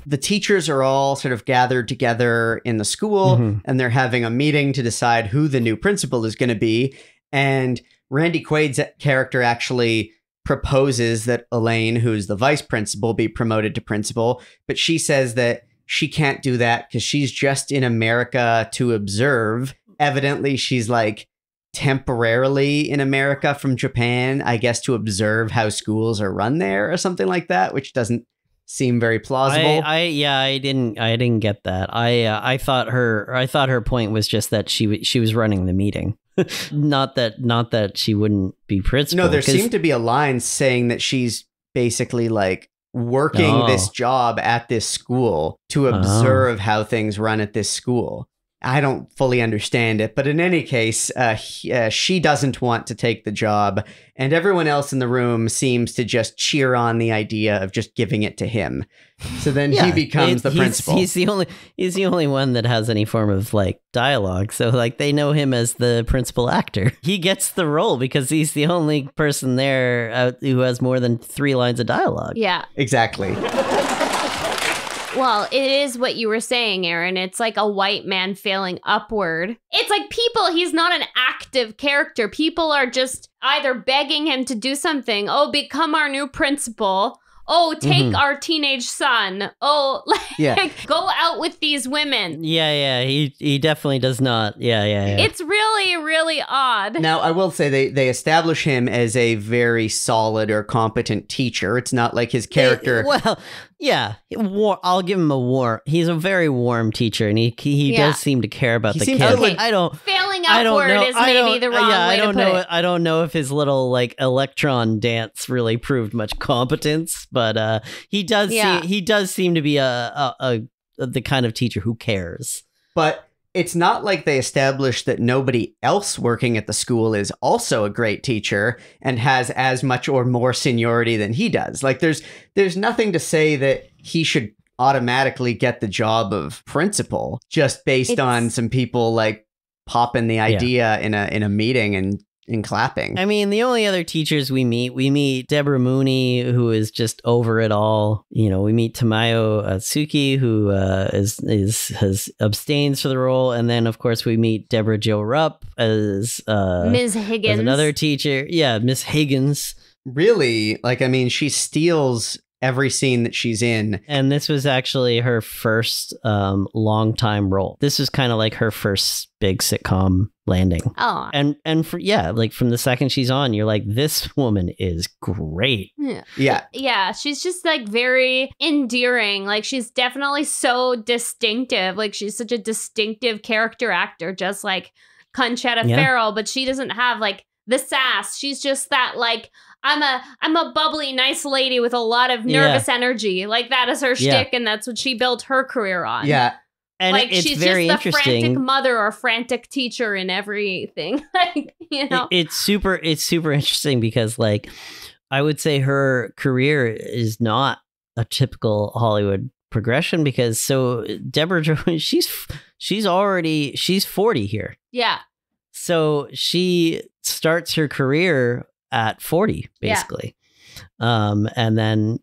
The teachers are all sort of gathered together in the school, and they're having a meeting to decide who the new principal is going to be. And Randy Quaid's character actually proposes that Elaine, who's the vice principal, be promoted to principal. But she says that she can't do that because she's just in America to observe. Evidently, she's like temporarily in America from Japan, I guess, to observe how schools are run there or something like that, which doesn't seem very plausible. I didn't get that. I thought her point was just that she was running the meeting. not that she wouldn't be principal. No, there seemed to be a line saying that she's basically like working this job at this school to observe how things run at this school. I don't fully understand it, but in any case, she doesn't want to take the job, and everyone else in the room seems to just cheer on the idea of just giving it to him. So then he becomes the principal. He's the only one that has any form of like dialogue. So like they know him as the principal actor. He gets the role because he's the only person there who has more than 3 lines of dialogue. Yeah, exactly. Well, it is what you were saying, Aaron. It's like a white man failing upward. It's like he's not an active character. People are just either begging him to do something. Oh, become our new principal. Oh, take our teenage son. Oh, go out with these women. Yeah, he definitely does not. Yeah. It's really, really odd. Now, I will say they establish him as a very solid or competent teacher. It's not like his character... I'll give him a warm. He's a very warm teacher, and he does seem to care about the kids. Okay. Failing upward is maybe the wrong way to put it. I don't know if his little like electron dance really proved much competence, but he does seem to be the kind of teacher who cares. But it's not like they established that nobody else working at the school is also a great teacher and has as much or more seniority than he does. Like there's nothing to say that he should automatically get the job of principal just based on some people like popping the idea in a meeting and clapping. I mean, the only other teachers we meet Deborah Mooney, who is just over it all. You know, we meet Tamayo Atsuki, who has abstains for the role, and then of course we meet Deborah Jo Rupp as Ms. Higgins, as another teacher. Yeah, Miss Higgins. Really, like, I mean, she steals every scene that she's in. And this was actually her first long time role. This was kind of like her first big sitcom landing. Oh. And like from the second she's on, you're like, this woman is great. Yeah. Yeah, she's just like very endearing. Like she's definitely so distinctive. Like she's such a distinctive character actor, just like Conchetta Ferrell, but she doesn't have like the sass. She's just that like, I'm a bubbly, nice lady with a lot of nervous energy. Like that is her shtick, and that's what she built her career on. Yeah. And like it's she's very just the interesting. frantic mother or frantic teacher in everything. Like, you know. It's super interesting because like I would say her career is not a typical Hollywood progression because Deborah Jo, she's 40 here. Yeah. So she starts her career at 40, basically. And then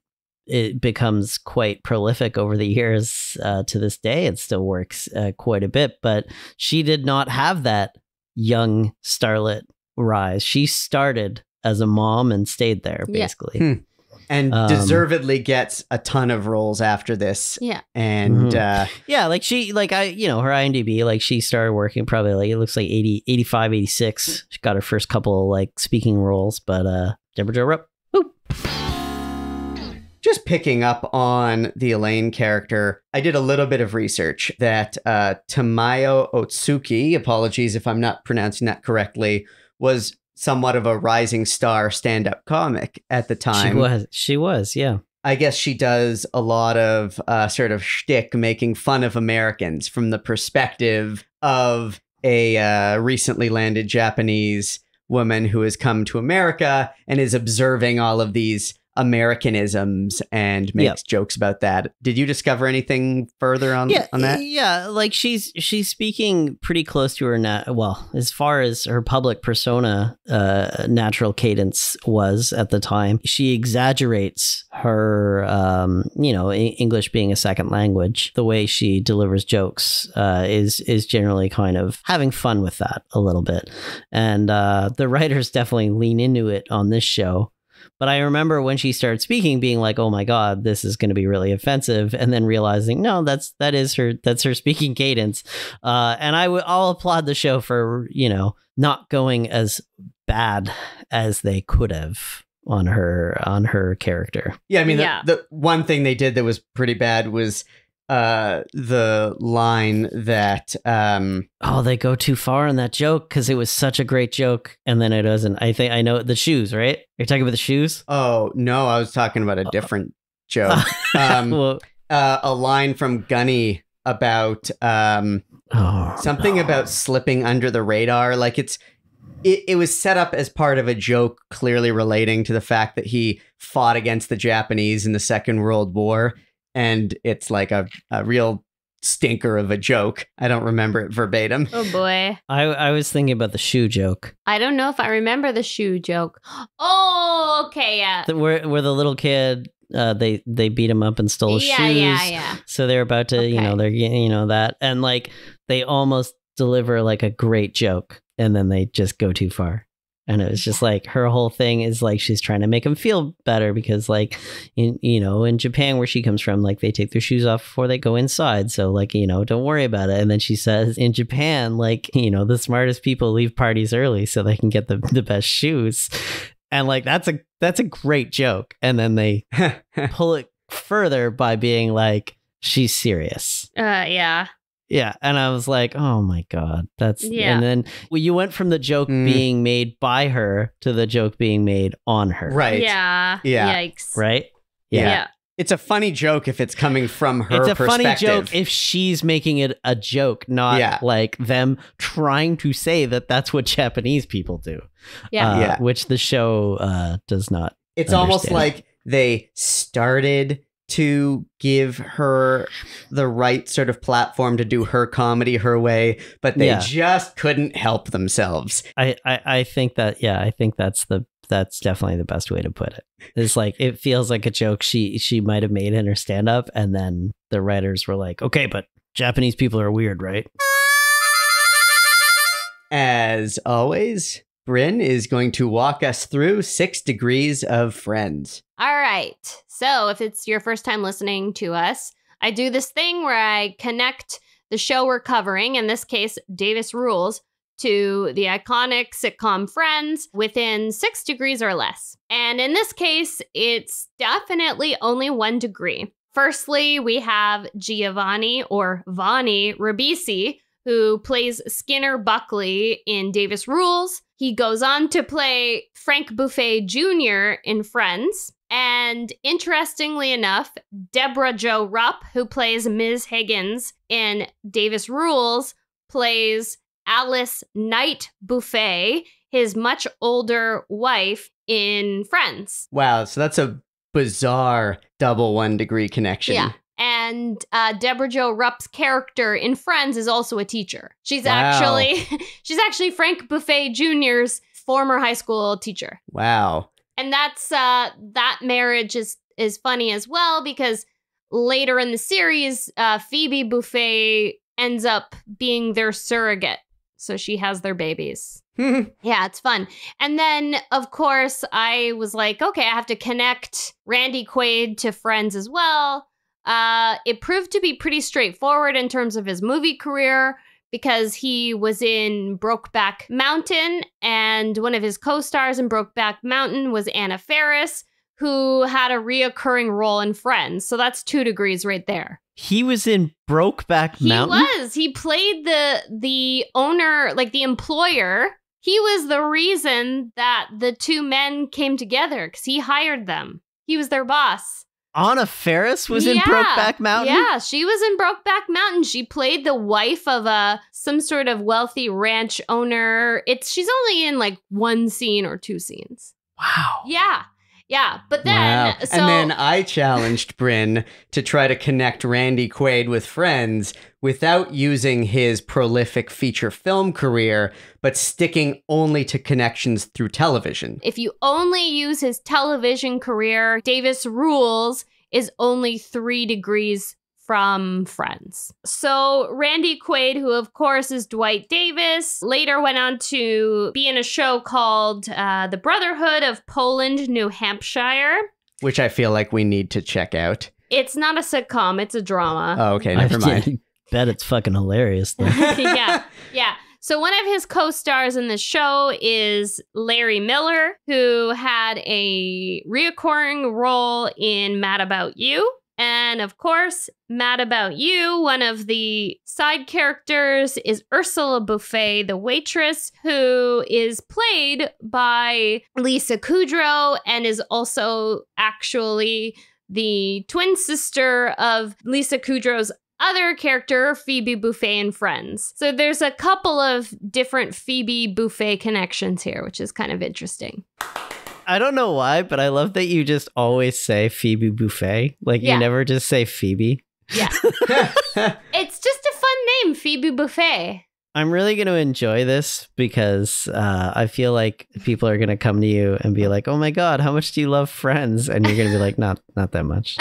it becomes quite prolific over the years to this day. It still works quite a bit, but she did not have that young starlet rise. She started as a mom and stayed there, basically. And deservedly gets a ton of roles after this. Yeah. And like she, like her IMDb, like she started working probably like, it looks like 80, 85, 86. She got her first couple of like speaking roles, but Deborah Jo Rupp. Just picking up on the Elaine character, I did a little bit of research that Tamayo Otsuki, apologies if I'm not pronouncing that correctly, was somewhat of a rising star stand-up comic at the time. She was, yeah. I guess she does a lot of sort of shtick making fun of Americans from the perspective of a recently landed Japanese woman who has come to America and is observing all of these Americanisms and makes jokes about that. Did you discover anything further on that? Yeah, like she's speaking pretty close to her as far as her public persona natural cadence was at the time. She exaggerates her English being a second language. The way she delivers jokes is generally kind of having fun with that a little bit. And the writers definitely lean into it on this show. But I remember when she started speaking being like, oh my God, this is going to be really offensive. And then realizing, no, that's her speaking cadence. And I'll applaud the show for, not going as bad as they could have on her character. Yeah. I mean, the one thing they did that was pretty bad was the line that they go too far in that joke because it was such a great joke and then it doesn't. I think I know the shoes, right? You're talking about the shoes? Oh no, I was talking about a different joke. A line from Gunny about something about slipping under the radar. Like it was set up as part of a joke clearly relating to the fact that he fought against the Japanese in the Second World War. And it's like a real stinker of a joke. I don't remember it verbatim. Oh, boy. I was thinking about the shoe joke. I don't know if I remember the shoe joke. Oh, okay, yeah. Where the little kid, they beat him up and stole his shoes. Yeah. So they're about to, they're getting, that. And like, they almost deliver like a great joke. And then they just go too far. And it was just like her whole thing is like she's trying to make him feel better because like in Japan where she comes from, like they take their shoes off before they go inside. So like, don't worry about it. And then she says in Japan, like, the smartest people leave parties early so they can get the best shoes. And like that's a great joke. And then they pull it further by being like, she's serious. Yeah. Yeah, and I was like, "Oh my God, that's." Yeah. And then you went from the joke being made by her to the joke being made on her. Right. Yeah. Yikes. Right. Yeah. It's a funny joke if it's coming from her perspective. It's a funny joke if she's making it a joke, not like them trying to say that that's what Japanese people do. Yeah. Which the show does not. It's almost like they started to give her the right sort of platform to do her comedy her way, but they just couldn't help themselves. I think that, I think that's definitely the best way to put it. It's like, it feels like a joke she might have made in her stand-up, and then the writers were like, okay, but Japanese people are weird, right? As always, Brynn is going to walk us through 6 Degrees of Friends. All right. So if it's your first time listening to us, I do this thing where I connect the show we're covering, in this case, Davis Rules, to the iconic sitcom Friends within 6 degrees or less. And in this case, it's definitely only 1 degree. Firstly, we have Giovanni or Vonnie Ribisi, who plays Skinner Buckley in Davis Rules. He goes on to play Frank Buffet Jr. in Friends. And interestingly enough, Deborah Jo Rupp, who plays Ms. Higgins in Davis Rules, plays Alice Knight Buffet, his much older wife in Friends. Wow, so that's a bizarre double 1 degree connection. Yeah. And Deborah Jo Rupp's character in Friends is also a teacher. She's actually Frank Buffet Jr.'s former high school teacher. Wow. And that's that marriage is funny as well, because later in the series, Phoebe Buffet ends up being their surrogate. So she has their babies. Yeah, it's fun. And then, of course, I was like, okay, I have to connect Randy Quaid to Friends as well. It proved to be pretty straightforward in terms of his movie career, because he was in Brokeback Mountain, and one of his co-stars in Brokeback Mountain was Anna Faris, who had a reoccurring role in Friends. So that's 2 degrees right there. He was in Brokeback Mountain? He was. He played the owner, like the employer. He was the reason that the 2 men came together, because he hired them. He was their boss. Anna Faris was in Brokeback Mountain? Yeah, she was in Brokeback Mountain. She played the wife of some sort of wealthy ranch owner. She's only in like 1 scene or 2 scenes. Wow. Yeah. Yeah, but then... Wow. And then I challenged Brynn to try to connect Randy Quaid with Friends without using his prolific feature film career, but sticking only to connections through television. If you only use his television career, Davis Rules is only 3 degrees from Friends. So Randy Quaid, who of course is Dwight Davis, later went on to be in a show called The Brotherhood of Poland, New Hampshire. Which I feel like we need to check out. It's not a sitcom, it's a drama. Oh, okay, never mind. I bet it's fucking hilarious, though. Yeah. So one of his co-stars in the show is Larry Miller, who had a reoccurring role in Mad About You. And of course, Mad About You, one of the side characters is Ursula Buffet, the waitress, who is played by Lisa Kudrow and is also actually the twin sister of Lisa Kudrow's other character, Phoebe Buffay in Friends. So there's a couple of different Phoebe Buffay connections here, which is kind of interesting. I don't know why, but I love that you just always say Phoebe Buffay. Like, you never just say Phoebe. Yeah. It's just a fun name, Phoebe Buffay. I'm really going to enjoy this because I feel like people are going to come to you and be like, oh my God, how much do you love Friends? And you're going to be like, not that much.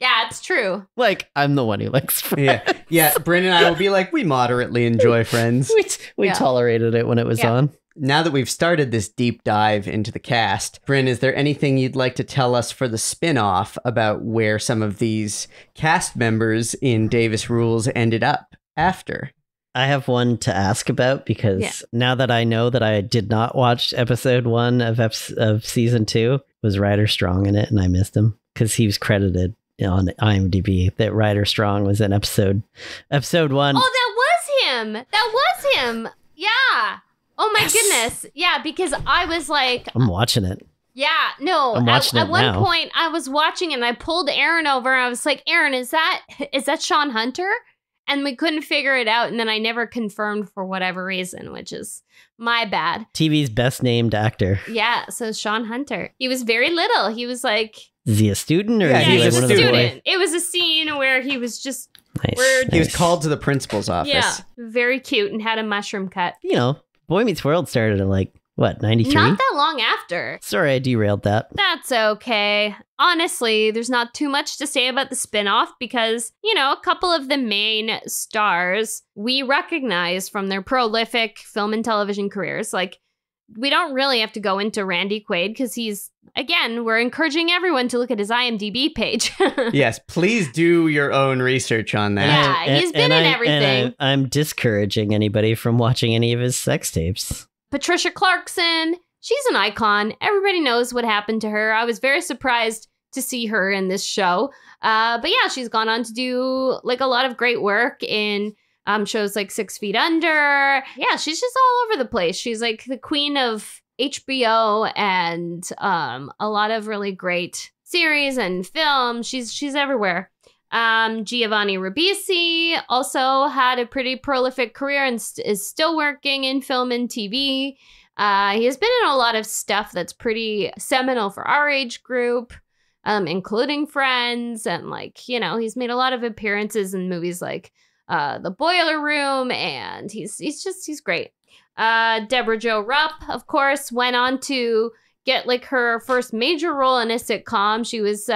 Yeah, it's true. Like, I'm the one who likes Friends. Yeah. Brynn and I will be like, we moderately enjoy Friends. We tolerated it when it was on. Now that we've started this deep dive into the cast, Brynn, is there anything you'd like to tell us for the spin-off about where some of these cast members in Davis Rules ended up after? I have one to ask about because now that I know that I did not watch episode 1 of season 2, was Ryder Strong in it, and I missed him because he was credited on IMDb that Ryder Strong was in episode 1. Oh, that was him. Yeah. Oh my goodness. Yeah, because I was like... I'm watching it. Yeah, no. I'm watching at it one now. point, I was watching and I pulled Aaron over and I was like, Aaron, is that Sean Hunter? And we couldn't figure it out. And then I never confirmed for whatever reason, which is my bad. TV's best named actor. Yeah, so Sean Hunter. He was very little. He was like... Is he a student? Or Yeah, is he he was like a one of the student. boys? It was a scene where he was just... Nice. He was called to the principal's office. Yeah, very cute and had a mushroom cut. You know, Boy Meets World started in like, what, 93? Not that long after. Sorry, I derailed that. That's okay. Honestly, there's not too much to say about the spinoff because, you know, a couple of the main stars we recognize from their prolific film and television careers. Like, we don't really have to go into Randy Quaid because he's, again, we're encouraging everyone to look at his IMDb page. Yes, please do your own research on that. Yeah, he's been in everything. I'm discouraging anybody from watching any of his sex tapes. Patricia Clarkson, she's an icon. Everybody knows what happened to her. I was very surprised to see her in this show. But yeah, she's gone on to do like a lot of great work in shows like 6 Feet Under. Yeah, she's just all over the place. She's like the queen of HBO and a lot of really great series and films. She's everywhere. Giovanni Ribisi also had a pretty prolific career and is still working in film and TV. He has been in a lot of stuff that's pretty seminal for our age group, including Friends. And like, you know, he's made a lot of appearances in movies like The Boiler Room, and he's great. Deborah Jo Rupp, of course, went on to get like her first major role in a sitcom. She was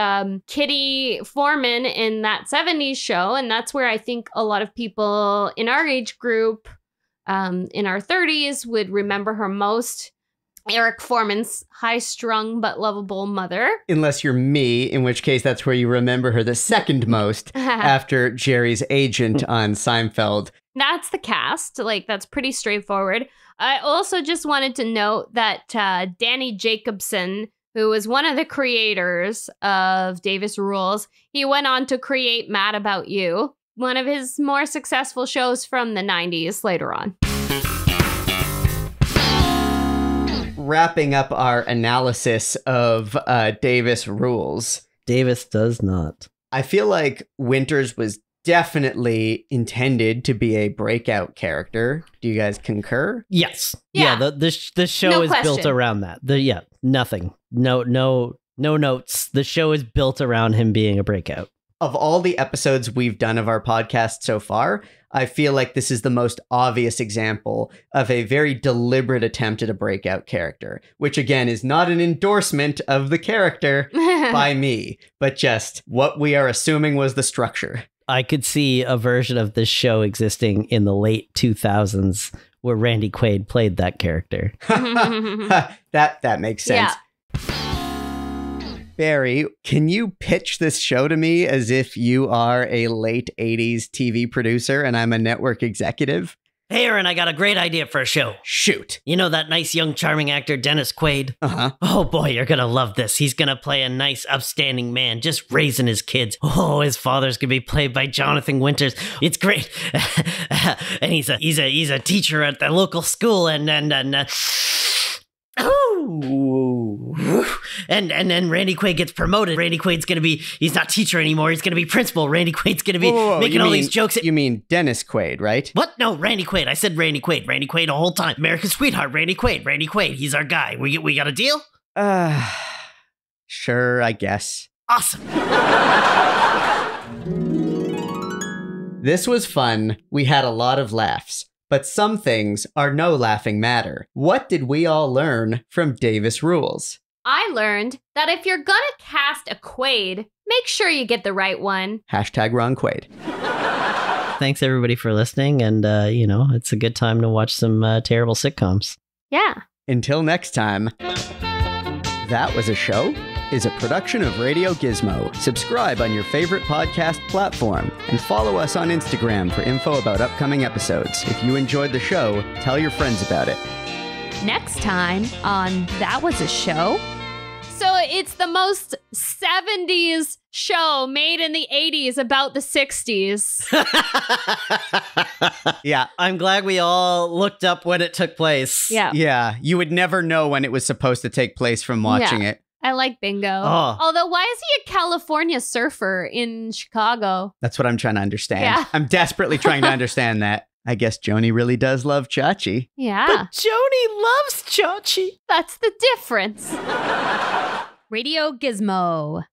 Kitty Foreman in That 70s Show, and that's where I think a lot of people in our age group, in our 30s, would remember her most. Eric Foreman's high-strung but lovable mother. Unless you're me, in which case that's where you remember her the second most after Jerry's agent on Seinfeld. That's the cast. Like, that's pretty straightforward. I also just wanted to note that Danny Jacobson, who was one of the creators of Davis Rules, he went on to create Mad About You, one of his more successful shows from the 90s later on. Wrapping up our analysis of Davis Rules. Davis does not. I feel like Winters was definitely intended to be a breakout character. Do you guys concur? Yes. Yeah. The show No is built question. around that. Nothing. No notes. The show is built around him being a breakout. Of all the episodes we've done of our podcast so far, I feel like this is the most obvious example of a very deliberate attempt at a breakout character, which again is not an endorsement of the character by me, but just what we are assuming was the structure. I could see a version of this show existing in the late 2000s where Randy Quaid played that character. That makes sense. Yeah. Barry, can you pitch this show to me as if you are a late 80s TV producer and I'm a network executive? Hey, Aaron, I got a great idea for a show. Shoot. You know that nice, young, charming actor, Dennis Quaid? Uh-huh. Oh, boy, you're gonna love this. He's gonna play a nice, upstanding man, just raising his kids. Oh, his father's gonna be played by Jonathan Winters. It's great. And he's a teacher at the local school, and then Randy Quaid gets promoted. Randy Quaid's gonna be, he's not teacher anymore, he's gonna be principal. Randy Quaid's gonna be making all these jokes. You mean Dennis Quaid, right? What? No, Randy Quaid. I said Randy Quaid. Randy Quaid the whole time. American sweetheart, Randy Quaid. Randy Quaid. He's our guy. We got a deal? Sure, I guess. Awesome. This was fun. We had a lot of laughs. But some things are no laughing matter. What did we all learn from Davis Rules? I learned that if you're gonna cast a Quaid, make sure you get the right one. Hashtag Ron Quaid. Thanks everybody for listening, and it's a good time to watch some terrible sitcoms. Yeah. Until next time, That Was a Show is a production of Radio Gizmo. Subscribe on your favorite podcast platform and follow us on Instagram for info about upcoming episodes. If you enjoyed the show, tell your friends about it. Next time on That Was a Show. So it's the most 70s show made in the 80s about the 60s. Yeah. I'm glad we all looked up when it took place. Yeah. Yeah. You would never know when it was supposed to take place from watching it. I like bingo. Oh. Although, why is he a California surfer in Chicago? That's what I'm trying to understand. Yeah. I'm desperately trying to understand that. I guess Joni really does love Chachi. Yeah. But Joni loves Chachi. That's the difference. Radio Gizmo.